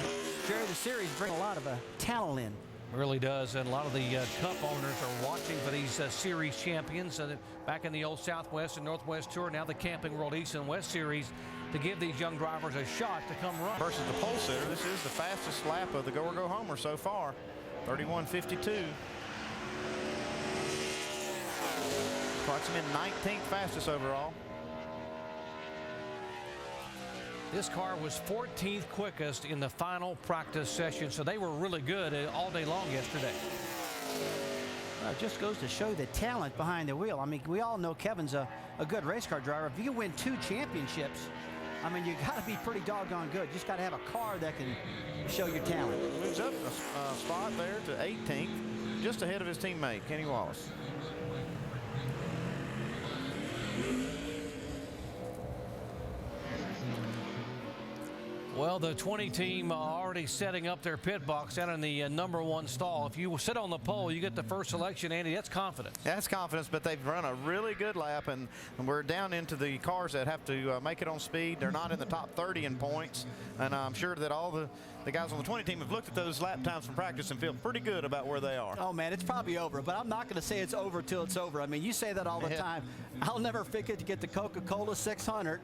Jerry, the series bring a lot of talent in. Really does, and a lot of the Cup owners are watching for these series champions. Back in the old Southwest and Northwest Tour, now the Camping World East and West Series, to give these young drivers a shot to come run. Versus the pole sitter, this is the fastest lap of the go or go homer so far, 31:52. Clocks him in 19th fastest overall. This car was 14th quickest in the final practice session, so they were really good all day long yesterday. It just goes to show the talent behind the wheel. I mean, we all know Kevin's a good race car driver. If you win 2 championships, I mean, you got to be pretty doggone good. You just got to have a car that can show your talent. Moves up a spot there to 18th, just ahead of his teammate, Kenny Wallace. Well, the 20 team already setting up their pit box down in the #1 stall. If you sit on the pole, you get the first selection, Andy. That's confidence. That's confidence, but they've run a really good lap, and we're down into the cars that have to make it on speed. They're not in the top 30 in points, and I'm sure that all the guys on the 20 team have looked at those lap times from practice and feel pretty good about where they are. Oh, man, it's probably over, but I'm not going to say it's over till it's over. I mean, you say that all the time. I'll never forget to get the Coca-Cola 600.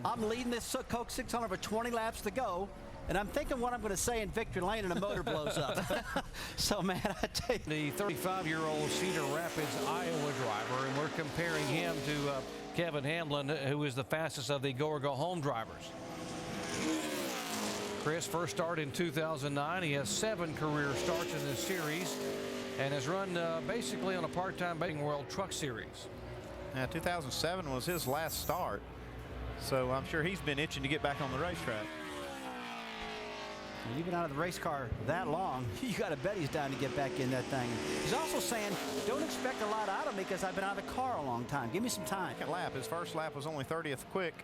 I'm leading this Coke 600 with 20 laps to go, and I'm thinking what I'm going to say in victory lane, and the motor blows up. So, man, I tell you. The 35-year-old Cedar Rapids, Iowa driver, and we're comparing him to Kevin Hamlin, who is the fastest of the go-or-go-home drivers. Chris first started in 2009. He has 7 career starts in this series and has run basically on a part-time World Truck Series. Now, 2007 was his last start. So I'm sure he's been itching to get back on the racetrack. When you've been out of the race car that long, you got to bet he's down to get back in that thing. He's also saying, don't expect a lot out of me because I've been out of the car a long time. Give me some time. Second lap. His first lap was only 30th quick.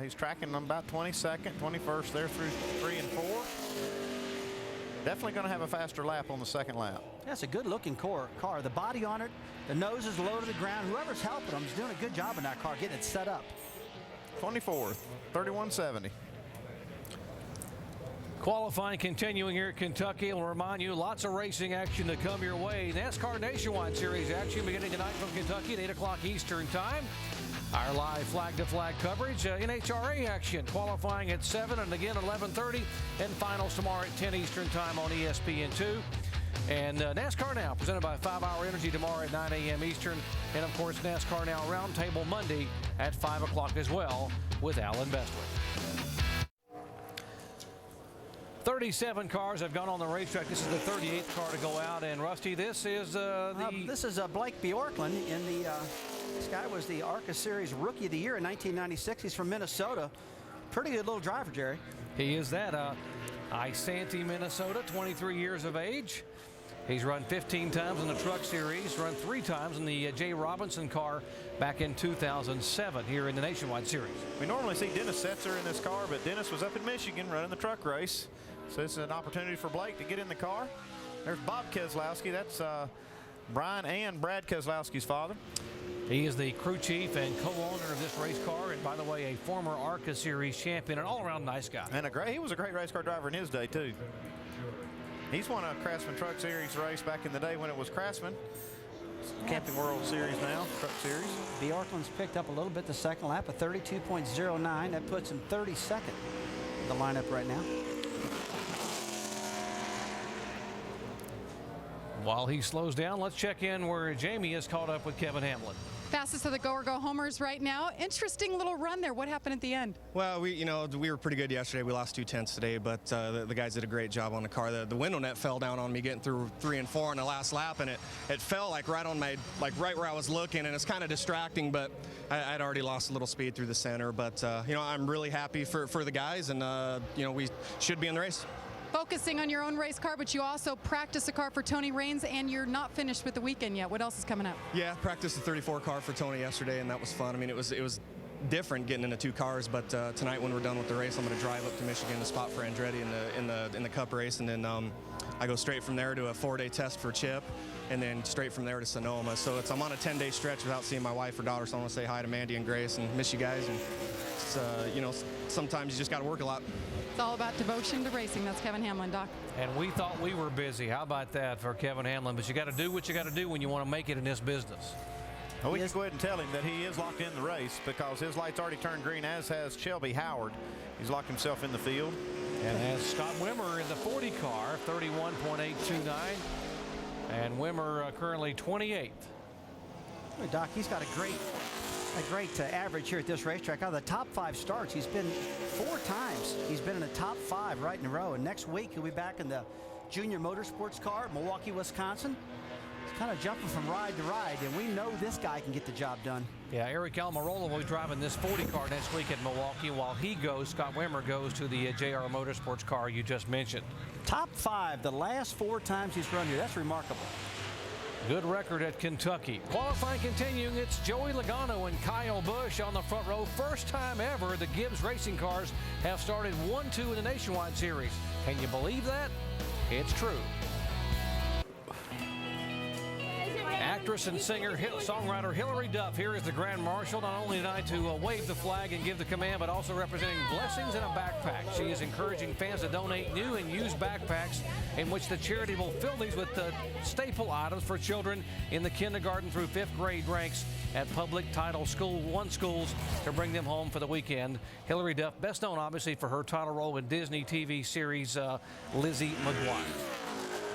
He's tracking them about 22nd, 21st there through 3 and 4. Definitely going to have a faster lap on the second lap. That's a good-looking car. The body on it, the nose is low to the ground. Whoever's helping him is doing a good job in that car, getting it set up. 24th, 31:70. Qualifying continuing here at Kentucky. We'll remind you, lots of racing action to come your way. NASCAR Nationwide Series action beginning tonight from Kentucky at 8 o'clock Eastern Time. Our live flag-to-flag coverage. NHRA action qualifying at 7 and again at 11:30. And finals tomorrow at 10 Eastern Time on ESPN2. And NASCAR Now, presented by 5 Hour Energy tomorrow at 9 a.m. Eastern. And, of course, NASCAR Now Roundtable Monday at 5 o'clock as well with Alan Bestwick. 37 cars have gone on the racetrack. This is the 38th car to go out. And, Rusty, this is This is Blake Bjorklund. This guy was the ARCA Series Rookie of the Year in 1996. He's from Minnesota. Pretty good little driver, Jerry. He is that. Isanti, Minnesota, 23 years of age. He's run 15 times in the Truck Series, run 3 times in the J. Robinson car back in 2007 here in the Nationwide Series. We normally see Dennis Setzer in this car, but Dennis was up in Michigan running the truck race. So this is an opportunity for Blake to get in the car. There's Bob Keselowski. That's Brian and Brad Keselowski's father. He is the crew chief and co-owner of this race car, and by the way, a former ARCA Series champion, an all-around nice guy. And he was a great race car driver in his day, too. He's won a Craftsman Truck Series race back in the day when it was Craftsman. Camping World Series now, Truck Series. Bjorklund's picked up a little bit the second lap, a 32.09. That puts him 32nd in the lineup right now. While he slows down, let's check in where Jamie is caught up with Kevin Hamlin. Fastest of the go-or-go-homers right now. Interesting little run there. What happened at the end? Well, we were pretty good yesterday. We lost 2/10 today, but the guys did a great job on the car. The window net fell down on me getting through 3 and 4 on the last lap, and it fell like right on my, like right where I was looking, and it's kind of distracting, but I'd already lost a little speed through the center. But, I'm really happy for the guys, and, we should be in the race. Focusing on your own race car, but you also practice a car for Tony Raines, and you're not finished with the weekend yet. What else is coming up? Yeah, practiced the 34 car for Tony yesterday, and that was fun. I mean, it was different getting into 2 cars, but tonight when we're done with the race, I'm going to drive up to Michigan to spot for Andretti in the Cup race, and then I go straight from there to a 4-day test for Chip, and then straight from there to Sonoma. So I'm on a 10-day stretch without seeing my wife or daughter, so I want to say hi to Mandy and Grace and miss you guys. And it's, sometimes you just got to work a lot. It's all about devotion to racing. That's Kevin Hamlin, Doc. And we thought we were busy. How about that for Kevin Hamlin? But you got to do what you got to do when you want to make it in this business. Well, we can go ahead and tell him that he is locked in the race because his light's already turned green, as has Shelby Howard. He's locked himself in the field. And has Scott Wimmer in the 40 car, 31.829. And Wimmer currently 28th. Doc, he's got a great average here at this racetrack. Out of the top 5 starts, he's been 4 times. He's been in the top 5 right in a row. And next week, he'll be back in the junior motorsports car at Milwaukee, Wisconsin. He's kind of jumping from ride to ride, and we know this guy can get the job done. Yeah, Eric Almirola will be driving this 40 car next week at Milwaukee. While he goes, Scott Wimmer goes to the JR Motorsports car you just mentioned. Top 5 the last 4 times he's run here. That's remarkable. Good record at Kentucky. Qualifying continuing. It's Joey Logano and Kyle Busch on the front row. First time ever the Gibbs racing cars have started 1-2 in the Nationwide Series. Can you believe that? It's true. Actress and singer, songwriter Hilary Duff here is the Grand Marshal, not only tonight to wave the flag and give the command, but also representing blessings in a backpack. She is encouraging fans to donate new and used backpacks in which the charity will fill these with staple items for children in the kindergarten through 5th grade ranks at public Title I schools to bring them home for the weekend. Hilary Duff, best known obviously for her title role in Disney TV series Lizzie McGuire.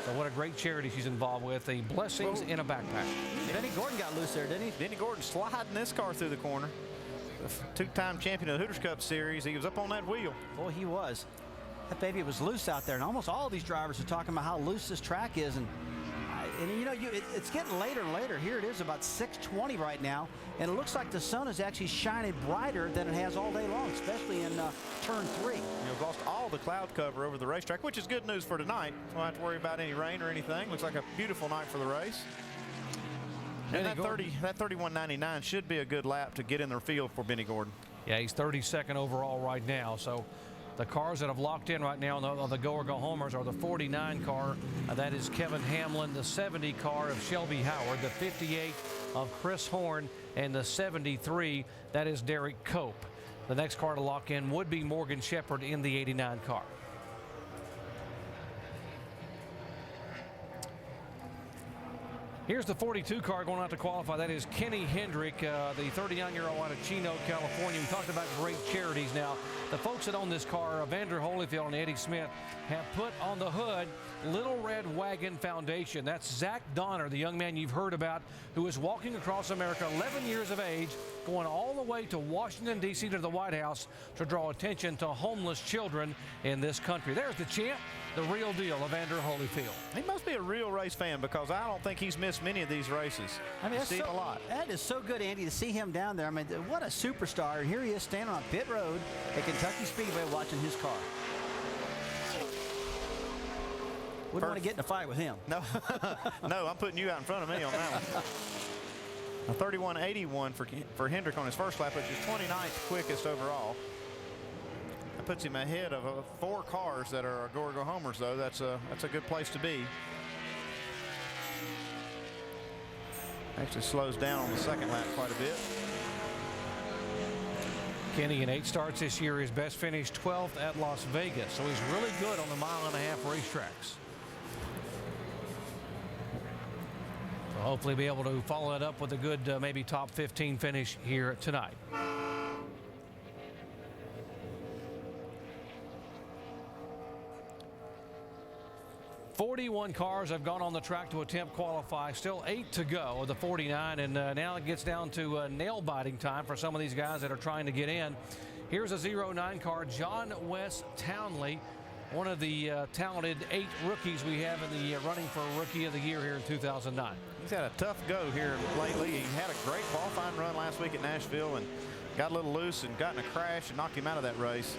So what a great charity she's involved with, the Blessings in a Backpack. Denny Gordon got loose there, didn't he? Denny Gordon sliding this car through the corner. The 2-time champion of the Hooters Cup Series. He was up on that wheel. Boy, he was. That baby was loose out there, and almost all these drivers are talking about how loose this track is. And it's getting later and later. Here it is about 6:20 right now, and it looks like the sun is actually shining brighter than it has all day long, especially in turn 3. You've lost all the cloud cover over the racetrack, which is good news for tonight. Don't have to worry about any rain or anything. Looks like a beautiful night for the race. And that 31.99 should be a good lap to get in the field for Benny Gordon. Yeah, he's 32nd overall right now. So the cars that have locked in right now on the go-or-go-homers are the 49 car. That is Kevin Hamlin, the 70 car of Shelby Howard, the 58 of Chris Horn, and the 73, that is Derek Cope. The next car to lock in would be Morgan Shepherd in the 89 car. Here's the 42 car going out to qualify. That is Kenny Hendrick, the 39-year-old out of Chino, California. We talked about great charities. Now, the folks that own this car, Evander Holyfield and Eddie Smith, have put on the hood Little Red Wagon Foundation. That's Zach Donner, the young man you've heard about, who is walking across America, 11 years of age, going all the way to Washington, D.C. to the White House to draw attention to homeless children in this country. There's the champ, the real deal, Evander Holyfield. He must be a real race fan because I don't think he's missed many of these races. I mean, a lot. That is so good, Andy, to see him down there. I mean, what a superstar. And here he is standing on pit road at Kentucky Speedway watching his car. Wouldn't want to get in a fight with him. No, no, I'm putting you out in front of me on that one. A 31.81 for Hendrick on his first lap, which is 29th quickest overall. That puts him ahead of 4 cars that are go-or-go homers, though. That's a good place to be. Actually slows down on the second lap quite a bit. Kenny in 8 starts this year. His best finish 12th at Las Vegas. So he's really good on the mile-and-a-half racetracks. So hopefully be able to follow that up with a good maybe top 15 finish here tonight. 41 cars have gone on the track to attempt qualify. Still 8 to go of the 49, and now it gets down to nail-biting time for some of these guys that are trying to get in. Here's a 09 car, John Wes Townley, one of the talented 8 rookies we have in the running for Rookie of the Year here in 2009. He's had a tough go here lately. He had a great qualifying run last week at Nashville and got a little loose and got in a crash and knocked him out of that race.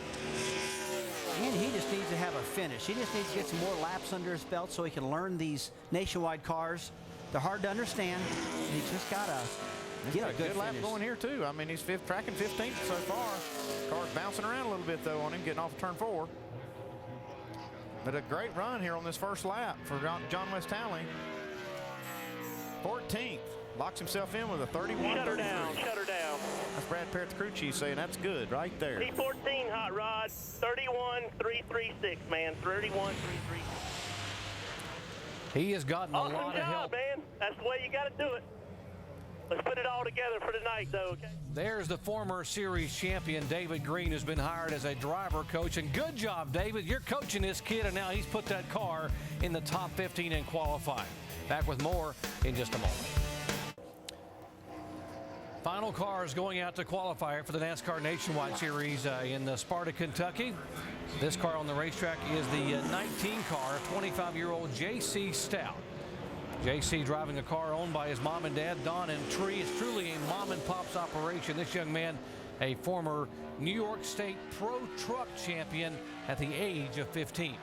And he just needs to have a finish. He just needs to get some more laps under his belt so he can learn these nationwide cars. They're hard to understand. He's just got to get a good lap finish. going here, too. I mean, he's tracking 15th so far. Car's bouncing around a little bit, though, on him, getting off of turn 4. But a great run here on this first lap for John Wes Townley. 14th. Locks himself in with a 31. Shut her down. Shut her down. That's Brad Parrott, the crew chief, saying that's good right there. P14 hot rod, 31,336, man. 31,336. He has gotten a awesome lot of help. man. That's the way you got to do it. Let's put it all together for tonight, though, okay? There's the former series champion, David Green, who's been hired as a driver coach. And good job, David. You're coaching this kid, and now he's put that car in the top 15 in qualifying. Back with more in just a moment. Final cars going out to qualifier for the NASCAR Nationwide Series in Sparta, Kentucky. This car on the racetrack is the 19 car, 25-year-old J.C. Stout. J.C. driving a car owned by his mom and dad, Don and Tree. It's truly a mom and pop's operation. This young man, a former New York State Pro Truck champion at the age of 15.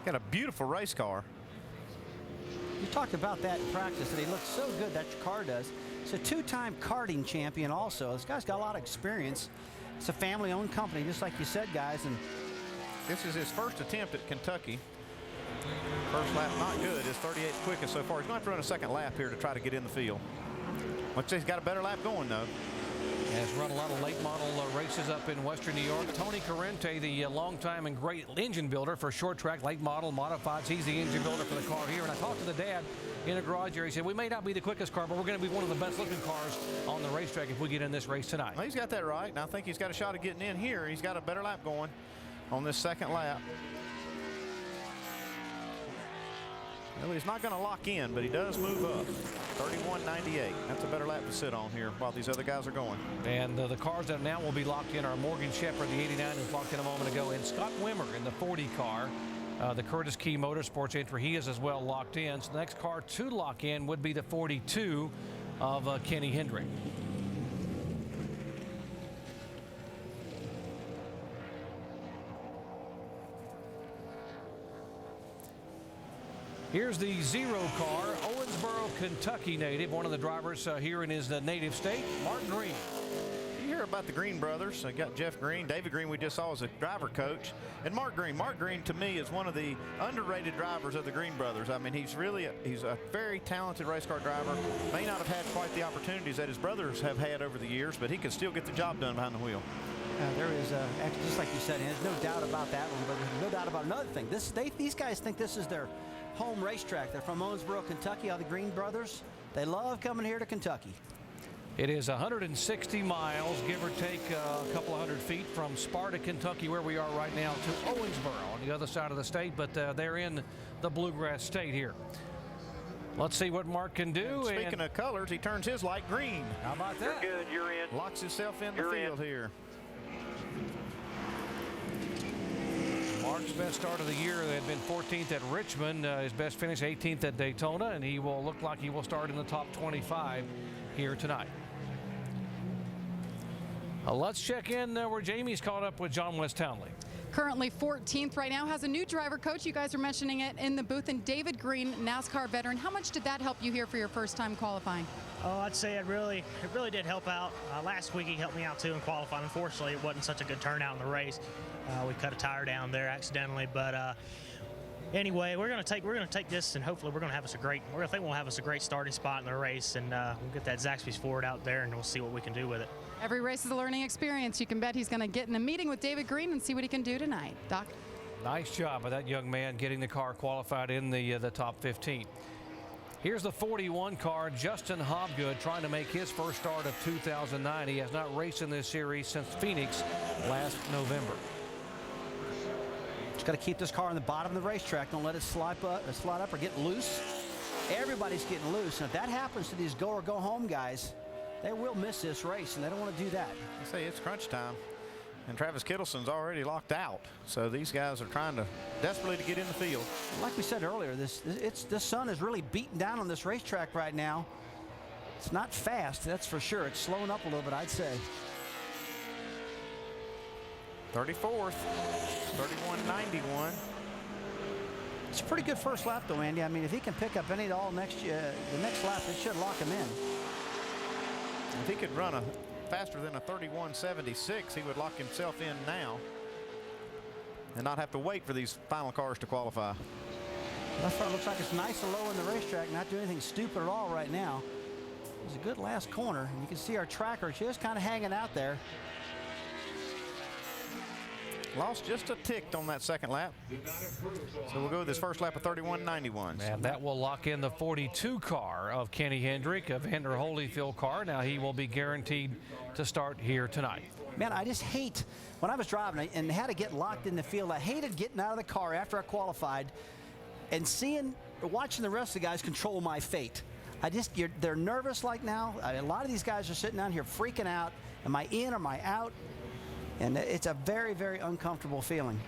Got a beautiful race car. You talked about that in practice, and he looks so good, that your car does. He's a 2-time karting champion also. This guy's got a lot of experience. It's a family-owned company, just like you said, guys. And this is his first attempt at Kentucky. First lap not good. His 38th quickest so far. He's going to have to run a second lap here to try to get in the field. Let's say he's got a better lap going, though. Has run a lot of late model races up in Western New York. Tony Carente, the longtime and great engine builder for short track, late model, modifieds. He's the engine builder for the car here. And I talked to the dad in a garage area. He said, we may not be the quickest car, but we're going to be one of the best looking cars on the racetrack if we get in this race tonight. Well, he's got that right. And I think he's got a shot at getting in here. He's got a better lap going on this second lap. Well, he's not going to lock in, but he does move up. 31.98. That's a better lap to sit on here while these other guys are going. And the cars that now will be locked in are Morgan Shepherd, the 89, who's locked in a moment ago, and Scott Wimmer in the 40 car, the Curtis Key Motorsports entry. He is as well locked in. So the next car to lock in would be the 42 of Kenny Hendrick. Here's the 0 car, Owensboro, Kentucky native, one of the drivers here in his native state, Mark Green. You hear about the Green brothers. I got Jeff Green, David Green we just saw as a driver coach, and Mark Green. Mark Green to me is one of the underrated drivers of the Green brothers. I mean, he's a very talented race car driver. May not have had quite the opportunities that his brothers have had over the years, but he can still get the job done behind the wheel. there is, just like you said, and there's no doubt about that one, but there's no doubt about another thing. These guys think this is their home racetrack. They're from Owensboro, Kentucky, all the Green brothers. They love coming here to Kentucky. It is 160 miles, give or take a couple of hundred feet from Sparta, Kentucky, where we are right now, to Owensboro on the other side of the state, but they're in the Bluegrass State here. Let's see what Mark can do. And speaking of colors, he turns his light green. How about that? You're good. You're in. Locks himself in the field here. Mark's best start of the year had been 14th at Richmond. His best finish 18th at Daytona, and he will look like he will start in the top 25 here tonight. Let's check in where Jamie's caught up with John Wes Townley. Currently 14th right now, has a new driver coach. You guys are mentioning it in the booth, and David Green, NASCAR veteran. How much did that help you here for your first time qualifying? Oh, I'd say it really did help out. Last week he helped me out too in qualifying. Unfortunately, it wasn't such a good turnout in the race. We cut a tire down there accidentally, but anyway, we're gonna take this, and hopefully we'll have us a great starting spot in the race, and we'll get that Zaxby's Ford out there, and we'll see what we can do with it. Every race is a learning experience. You can bet he's going to get in a meeting with David Green and see what he can do tonight. Doc? Nice job by that young man getting the car qualified in the top 15. Here's the 41 car, Justin Hobgood, trying to make his first start of 2009. He has not raced in this series since Phoenix last November. Just got to keep this car on the bottom of the racetrack. Don't let it slide up or get loose. Everybody's getting loose. And if that happens to these go or go home guys, they will miss this race, and they don't want to do that. I say it's crunch time. And Travis Kittleson's already locked out. So these guys are trying to desperately to get in the field. Like we said earlier, the sun is really beating down on this racetrack right now. It's not fast, that's for sure. It's slowing up a little bit, I'd say. 34th, 31.91. It's a pretty good first lap, though, Andy. I mean, if he can pick up any at all the next lap, it should lock him in. If he could run faster than a 31.76, he would lock himself in now and not have to wait for these final cars to qualify. Left front looks like it's nice and low in the racetrack, not doing anything stupid at all right now. It was a good last corner. You can see our tracker just kind of hanging out there. Lost just a tick on that second lap. So we'll go with this first lap of 31.91. And that will lock in the 42 car of Kenny Hendrick, of Vander Holyfield car. Now he will be guaranteed to start here tonight. Man, I just hate, when I was driving and had to get locked in the field, I hated getting out of the car after I qualified and watching the rest of the guys control my fate. They're nervous like now. A lot of these guys are sitting down here freaking out. Am I in? Am I out? And it's a very, very uncomfortable feeling.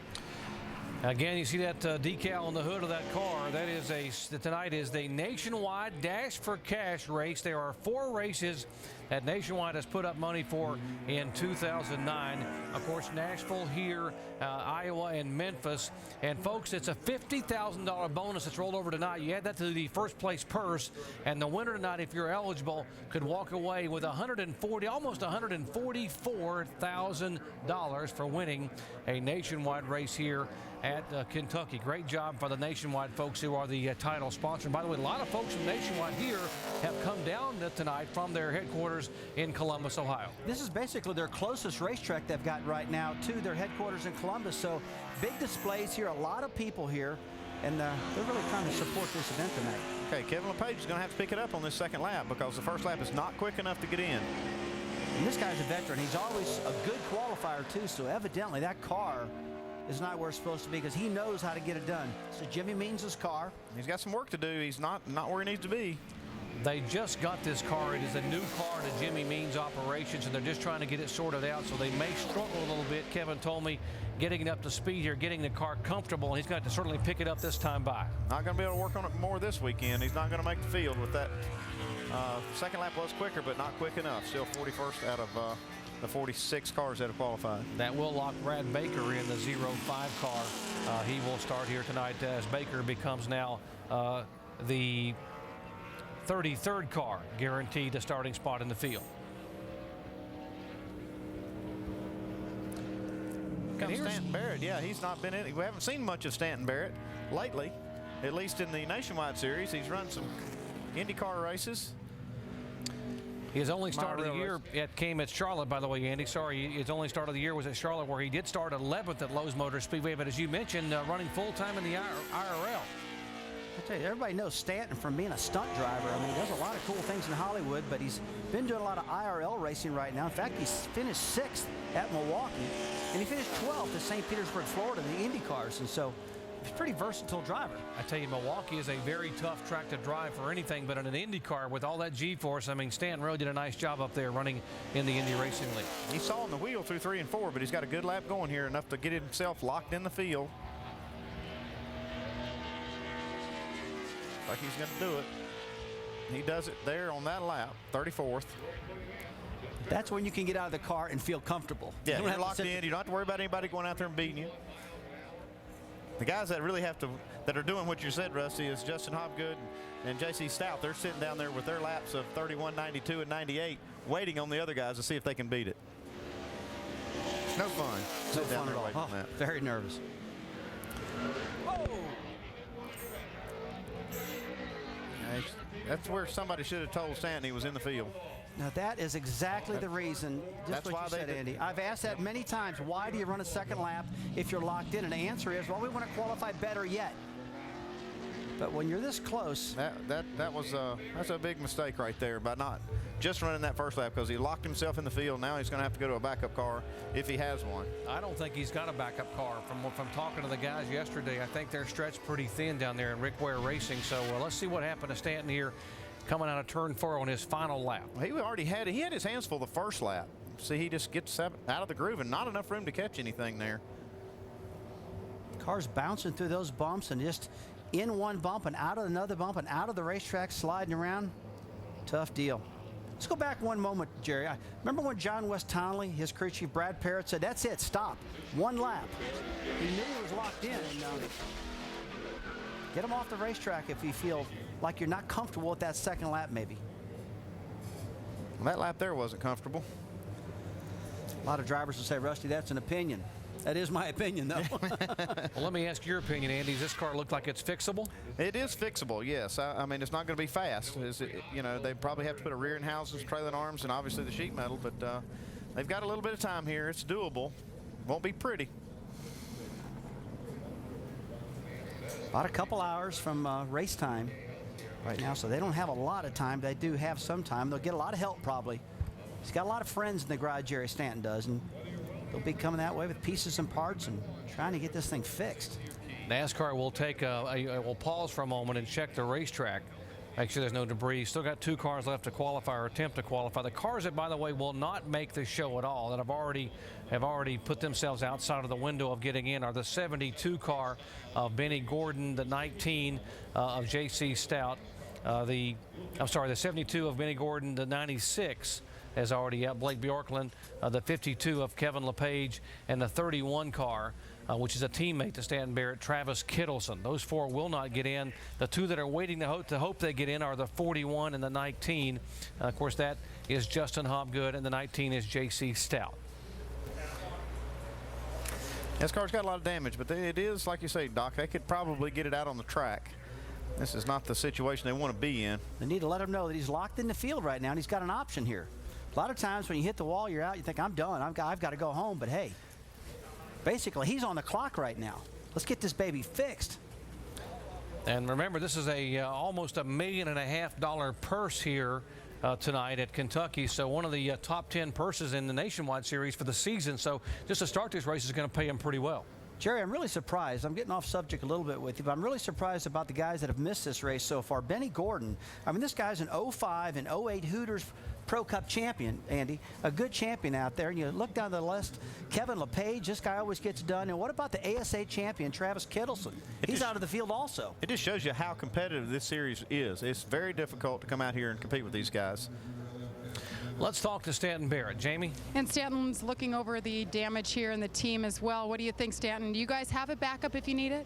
Again, you see that decal on the hood of that car. That is tonight is the Nationwide Dash for Cash race. There are 4 races that Nationwide has put up money for in 2009. Of course, Nashville here, Iowa, and Memphis. And folks, it's a $50,000 bonus that's rolled over tonight. You add that to the first place purse, and the winner tonight, if you're eligible, could walk away with almost $144,000 for winning a Nationwide race here at Kentucky. Great job for the Nationwide folks who are the title sponsor. And by the way, a lot of folks from Nationwide here have come down tonight from their headquarters in Columbus, Ohio. This is basically their closest racetrack they've got right now to their headquarters in Columbus. So big displays here, a lot of people here, and they're really trying to support this event tonight. Okay, Kevin LePage is going to have to pick it up on this second lap because the first lap is not quick enough to get in. And this guy's a veteran. He's always a good qualifier, too, so evidently that car is not where it's supposed to be because he knows how to get it done. So Jimmy Means' car. He's got some work to do. He's not where he needs to be. They just got this car. It is a new car to Jimmy Means operations, and they're just trying to get it sorted out, so they may struggle a little bit. Kevin told me getting it up to speed here, getting the car comfortable, and he's going to certainly pick it up this time by. Not going to be able to work on it more this weekend. He's not going to make the field with that. Second lap was quicker, but not quick enough. Still 41st out of the 46 cars that have qualified. That will lock Brad Baker in the 05 car. He will start here tonight as Baker becomes now the 33rd car, guaranteed a starting spot in the field. Comes Stanton Barrett. Yeah, he's not been in. We haven't seen much of Stanton Barrett lately, at least in the Nationwide Series. He's run some IndyCar races. His only start of the year came at Charlotte, by the way, Andy. Sorry, his only start of the year was at Charlotte, where he did start 11th at Lowe's Motor Speedway. But as you mentioned, running full-time in the IRL. I tell you, everybody knows Stanton from being a stunt driver. I mean, he does a lot of cool things in Hollywood, but he's been doing a lot of IRL racing right now. In fact, he's finished 6th at Milwaukee, and he finished 12th at St. Petersburg, Florida, in the IndyCars. And so he's a pretty versatile driver. I tell you, Milwaukee is a very tough track to drive for anything, but in an IndyCar with all that G-force, I mean, Stanton really did a nice job up there running in the Indy Racing League. He saw on the wheel through 3 and 4, but he's got a good lap going here, enough to get himself locked in the field. Like he's going to do it. He does it there on that lap, 34th. That's when you can get out of the car and feel comfortable. Yeah, you're locked in. You don't have to worry about anybody going out there and beating you. The guys that really have to, that are doing what you said, Rusty, is Justin Hobgood and J.C. Stout. They're sitting down there with their laps of 31, 92, and 98, waiting on the other guys to see if they can beat it. It's no fun. No fun at all. Very nervous. That's where somebody should have told Stanton he was in the field. Now that is exactly the reason, just what you said, Andy. I've asked that many times. Why do you run a second lap if you're locked in? And the answer is, well, we want to qualify better yet. But when you're this close, that's a big mistake right there by not just running that first lap, because he locked himself in the field. Now he's going to have to go to a backup car if he has one. I don't think he's got a backup car. From talking to the guys yesterday, I think they're stretched pretty thin down there in Rick Ware Racing. So let's see what happened to Stanton here coming out of turn 4 on his final lap. He had his hands full the first lap. See, he just gets out of the groove and not enough room to catch anything there. Car's bouncing through those bumps and just in one bump and out of another bump and out of the racetrack, sliding around. Tough deal. Let's go back one moment, Jerry. I remember when John West Tonley, his crew chief Brad Parrott, said, "That's it, stop. One lap." He knew he was locked in. And, get him off the racetrack if you feel like you're not comfortable with that second lap, maybe. Well, that lap there wasn't comfortable. A lot of drivers will say, "Rusty, that's an opinion." That is my opinion, though. Well, let me ask your opinion, Andy. Does this car look like it's fixable? It is fixable, yes. I mean, it's not going to be fast. They probably have to put a rear end housings, trailing arms, and obviously the sheet metal, but they've got a little bit of time here. It's doable. Won't be pretty. About a couple hours from race time right now, so they don't have a lot of time. They do have some time. They'll get a lot of help, probably. He's got a lot of friends in the garage, Jerry Stanton does, and they'll be coming that way with pieces and parts and trying to get this thing fixed. NASCAR will will pause for a moment and check the racetrack. Make sure there's no debris. Still got 2 cars left to qualify or attempt to qualify. The cars that, by the way, will not make the show at all, that have already put themselves outside of the window of getting in, are the 72 car of Benny Gordon, the 19 of J.C. Stout, the 72 of Benny Gordon, the 96 is already out. Blake Bjorklund, the 52 of Kevin LePage, and the 31 car, which is a teammate to Stanton Barrett, Travis Kittleson. Those 4 will not get in. The 2 that are waiting to hope they get in are the 41 and the 19. Of course, that is Justin Hobgood, and the 19 is J.C. Stout. This car's got a lot of damage, but it is, like you say, Doc, they could probably get it out on the track. This is not the situation they want to be in. They need to let him know that he's locked in the field right now, and he's got an option here. A lot of times when you hit the wall, you're out, you think, I'm done, I've got to go home. But hey, basically, he's on the clock right now. Let's get this baby fixed. And remember, this is almost $1.5 million purse here tonight at Kentucky. So one of the top 10 purses in the Nationwide Series for the season. So just to start this race is going to pay him pretty well. Jerry, I'm really surprised. I'm getting off subject a little bit with you, but I'm really surprised about the guys that have missed this race so far. Benny Gordon, I mean, this guy's an 05 and 08 Hooters Pro Cup champion, Andy, a good champion out there. And you look down the list, Kevin LePage, this guy always gets done. And what about the ASA champion, Travis Kittleson? He's out of the field also. It just shows you how competitive this series is. It's very difficult to come out here and compete with these guys. Let's talk to Stanton Barrett. Jamie? And Stanton's looking over the damage here in the team as well. What do you think, Stanton? Do you guys have a backup if you need it?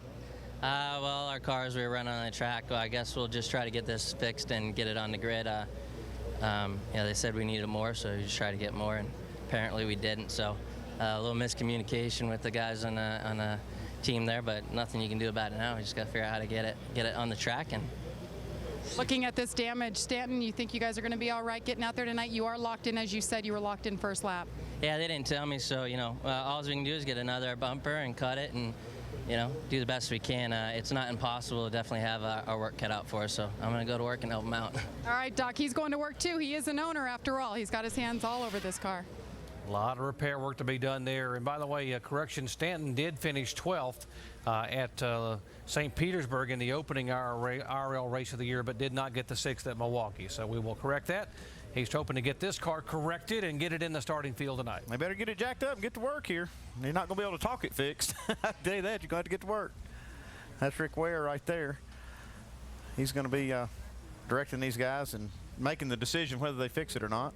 Well, our cars we were running on the track. Well, I guess we'll just try to get this fixed and get it on the grid. They said we needed more, so we just tried to get more, and apparently we didn't. So a little miscommunication with the guys on the team there, but nothing you can do about it now. We just got to figure out how to get it on the track. And looking at this damage, Stanton, you think you guys are going to be all right getting out there tonight? You are locked in, as you said, you were locked in first lap. Yeah, they didn't tell me, so all we can do is get another bumper and cut it and do the best we can. It's not impossible to definitely have our work cut out for us, so I'm going to go to work and help him out. All right, Doc, he's going to work too. He is an owner after all. He's got his hands all over this car. A lot of repair work to be done there. And by the way, correction, Stanton did finish 12th at St. Petersburg in the opening RL race of the year, but did not get the 6th at Milwaukee. So we will correct that. He's hoping to get this car corrected and get it in the starting field tonight. They better get it jacked up and get to work here. You're not going to be able to talk it fixed. I tell you that, you're going to have to get to work. That's Rick Ware right there. He's going to be directing these guys and making the decision whether they fix it or not.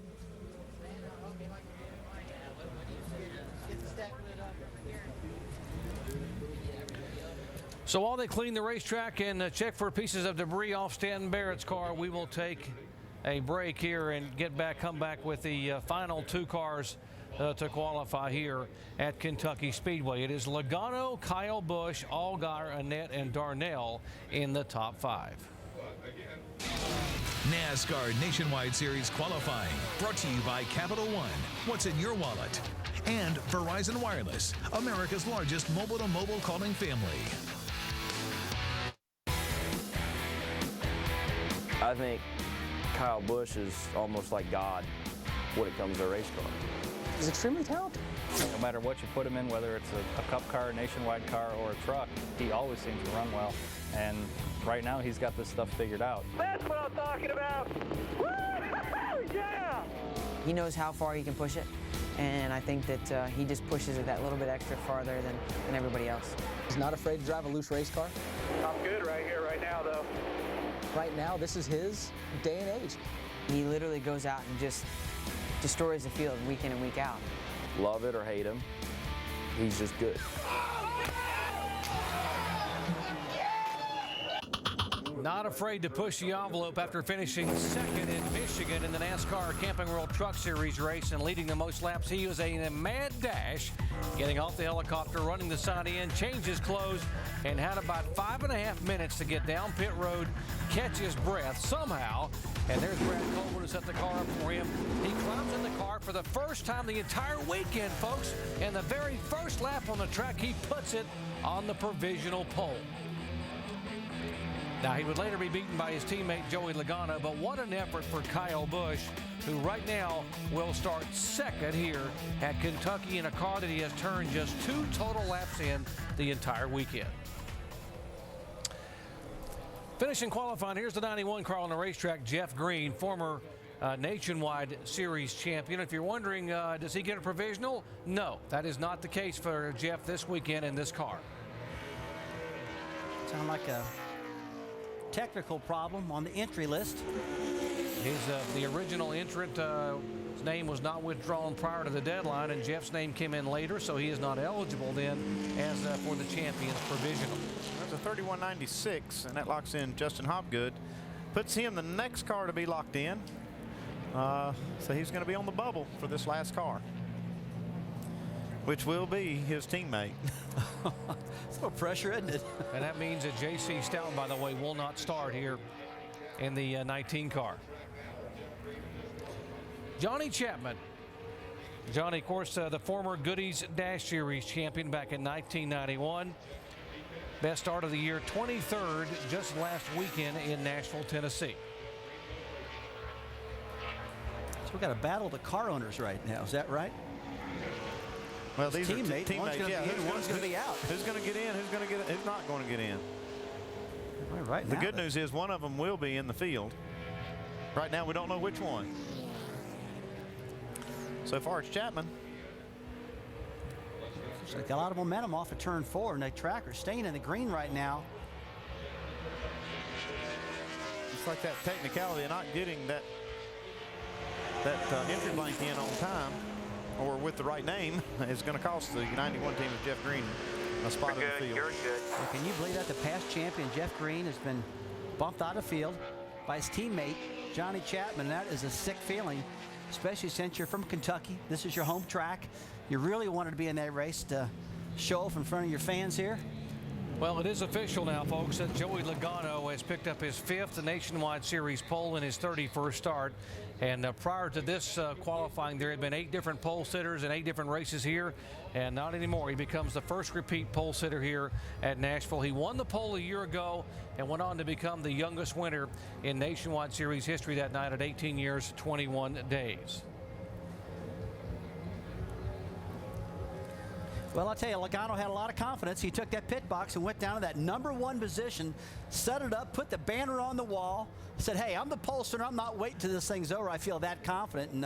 So while they clean the racetrack and check for pieces of debris off Stanton Barrett's car, we will take a break here and come back with the final 2 cars to qualify here at Kentucky Speedway. It is Logano, Kyle Busch, Allgaier, Annett, and Darnell in the top 5. NASCAR Nationwide Series qualifying, brought to you by Capital One. What's in your wallet? And Verizon Wireless, America's largest mobile-to-mobile calling family. I think Kyle Busch is almost like God when it comes to a race car. He's extremely talented. No matter what you put him in, whether it's a cup car, a nationwide car, or a truck, he always seems to run well. And right now, he's got this stuff figured out. That's what I'm talking about. Woo! Yeah! He knows how far he can push it, and I think that he just pushes it that little bit extra farther than everybody else. He's not afraid to drive a loose race car. I'm good right here, right now, though. Right now, this is his day and age. He literally goes out and just destroys the field week in and week out. Love it or hate him, he's just good. Not afraid to push the envelope after finishing second in Michigan in the NASCAR Camping World Truck Series race and leading the most laps. He was a mad dash, getting off the helicopter, running the side end, changed his clothes, and had about 5.5 minutes to get down pit road, catch his breath somehow. And there's Brad Coleman who set the car up for him. He climbs in the car for the first time the entire weekend, folks. And the very first lap on the track, he puts it on the provisional pole. Now, he would later be beaten by his teammate Joey Logano, but what an effort for Kyle Busch, who right now will start second here at Kentucky in a car that he has turned just 2 total laps in the entire weekend. Finishing qualifying, here's the 91 car on the racetrack, Jeff Green, former Nationwide Series champion. If you're wondering, does he get a provisional? No, that is not the case for Jeff this weekend in this car. Sound like a technical problem on the entry list. The original entrant, his name was not withdrawn prior to the deadline, and Jeff's name came in later, so he is not eligible then as for the champion's provisional. That's a 31.96, and that locks in Justin Hopgood. Puts him the next car to be locked in. So he's going to be on the bubble for this last car, which will be his teammate. It's no pressure, isn't it? And that means that J.C. Stoughton, by the way, will not start here in the 19 car. Johnny Chapman. Johnny, of course, the former Goodies Dash Series champion back in 1991. Best start of the year, 23rd just last weekend in Nashville, Tennessee. So we've got to battle the car owners right now. Is that right? Well, these are teammates. One's going to be in, one's going to be out. Who's going to get in? Who's going to get? Who's not going to get in? Right The now, good news is one of them will be in the field. Right now, we don't know which one. So far, it's Chapman. Looks like a lot of momentum off of turn 4, and the tracker staying in the green right now. It's like that technicality of not getting that entry blank in on time or with the right name is going to cost the 91 team of Jeff Green a spot in the field. Well, can you believe that the past champion Jeff Green has been bumped out of the field by his teammate Johnny Chapman? That is a sick feeling, especially since you're from Kentucky. This is your home track. You really wanted to be in that race to show off in front of your fans here. Well, it is official now, folks, that Joey Logano has picked up his 5th Nationwide Series pole in his 31st start. And prior to this qualifying, there had been 8 different pole sitters and 8 different races here, and not anymore. He becomes the first repeat pole sitter here at Nashville. He won the pole a year ago and went on to become the youngest winner in Nationwide Series history that night at 18 years, 21 days. Well, I'll tell you, Logano had a lot of confidence. He took that pit box and went down to that #1 position, set it up, put the banner on the wall, said, hey, I'm the pole sitter. I'm not waiting till this thing's over. I feel that confident. And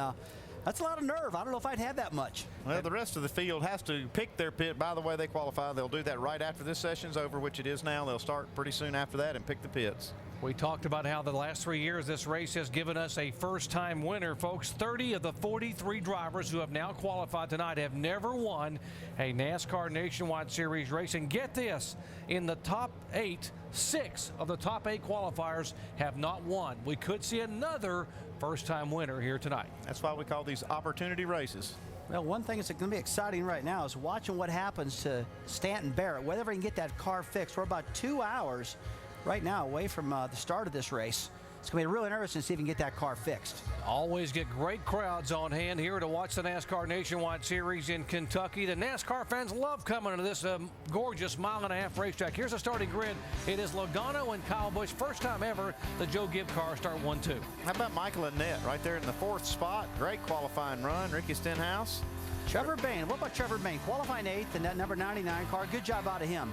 that's a lot of nerve. I don't know if I'd have that much. Well, the rest of the field has to pick their pit by the way they qualify. They'll do that right after this session's over, which it is now. They'll start pretty soon after that and pick the pits. We talked about how the last 3 years this race has given us a first-time winner, folks. 30 of the 43 drivers who have now qualified tonight have never won a NASCAR Nationwide Series race. And get this, in the top 8, 6 of the top 8 qualifiers have not won. We could see another first-time winner here tonight. That's why we call these opportunity races. Well, one thing that's going to be exciting right now is watching what happens to Stanton Barrett, whether he can get that car fixed. We're about 2 hours right now away from the start of this race. it's going to be really interesting to see if we can get that car fixed. Always get great crowds on hand here to watch the NASCAR Nationwide Series in Kentucky. The NASCAR fans love coming to this gorgeous mile-and-a-half racetrack. Here's the starting grid. It is Logano and Kyle Busch. First time ever the Joe Gibb cars start 1-2. How about Michael Annett right there in the 4th spot? Great qualifying run. Ricky Stenhouse. Trevor Bayne. What about Trevor Bayne? Qualifying 8th in that number 99 car. Good job out of him.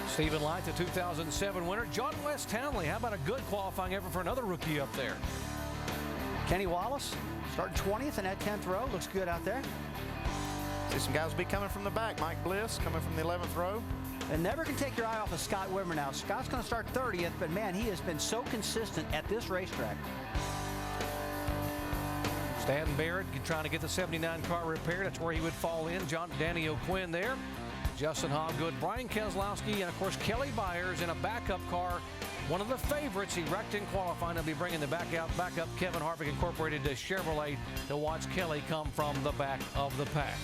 Stephen Light, the 2007 winner. John West Townley, how about a good qualifying effort for another rookie up there? Kenny Wallace starting 20th in that 10th row. Looks good out there. See some guys will be coming from the back. Mike Bliss coming from the 11th row. And never can take your eye off of Scott Wimmer now. Scott's going to start 30th, but man, he has been so consistent at this racetrack. Stanton Barrett trying to get the 79 car repaired. That's where he would fall in. Danny O'Quinn there. Justin Hobgood, Brian Keselowski, and of course Kelly Byers in a backup car. One of the favorites. He wrecked in qualifying. They'll be bringing the backup Kevin Harvick Incorporated to Chevrolet to watch Kelly come from the back of the pack.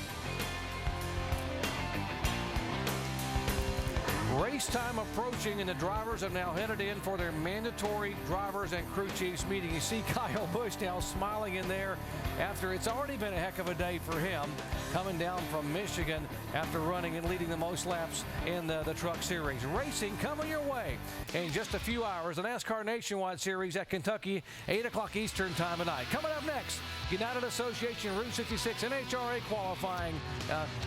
Race time approaching, and the drivers have now headed in for their mandatory drivers and crew chiefs meeting. You see Kyle Busch now smiling in there after it's already been a heck of a day for him, coming down from Michigan after running and leading the most laps in the Truck Series. Racing coming your way in just a few hours. The NASCAR Nationwide Series at Kentucky, 8 o'clock Eastern time tonight. Coming up next, United Association Route 66 NHRA qualifying.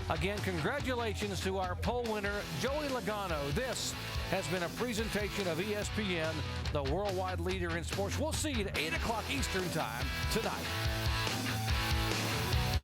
Again, congratulations to our pole winner, Joey Logano. This has been a presentation of ESPN, the worldwide leader in sports. We'll see you at 8 o'clock Eastern time tonight.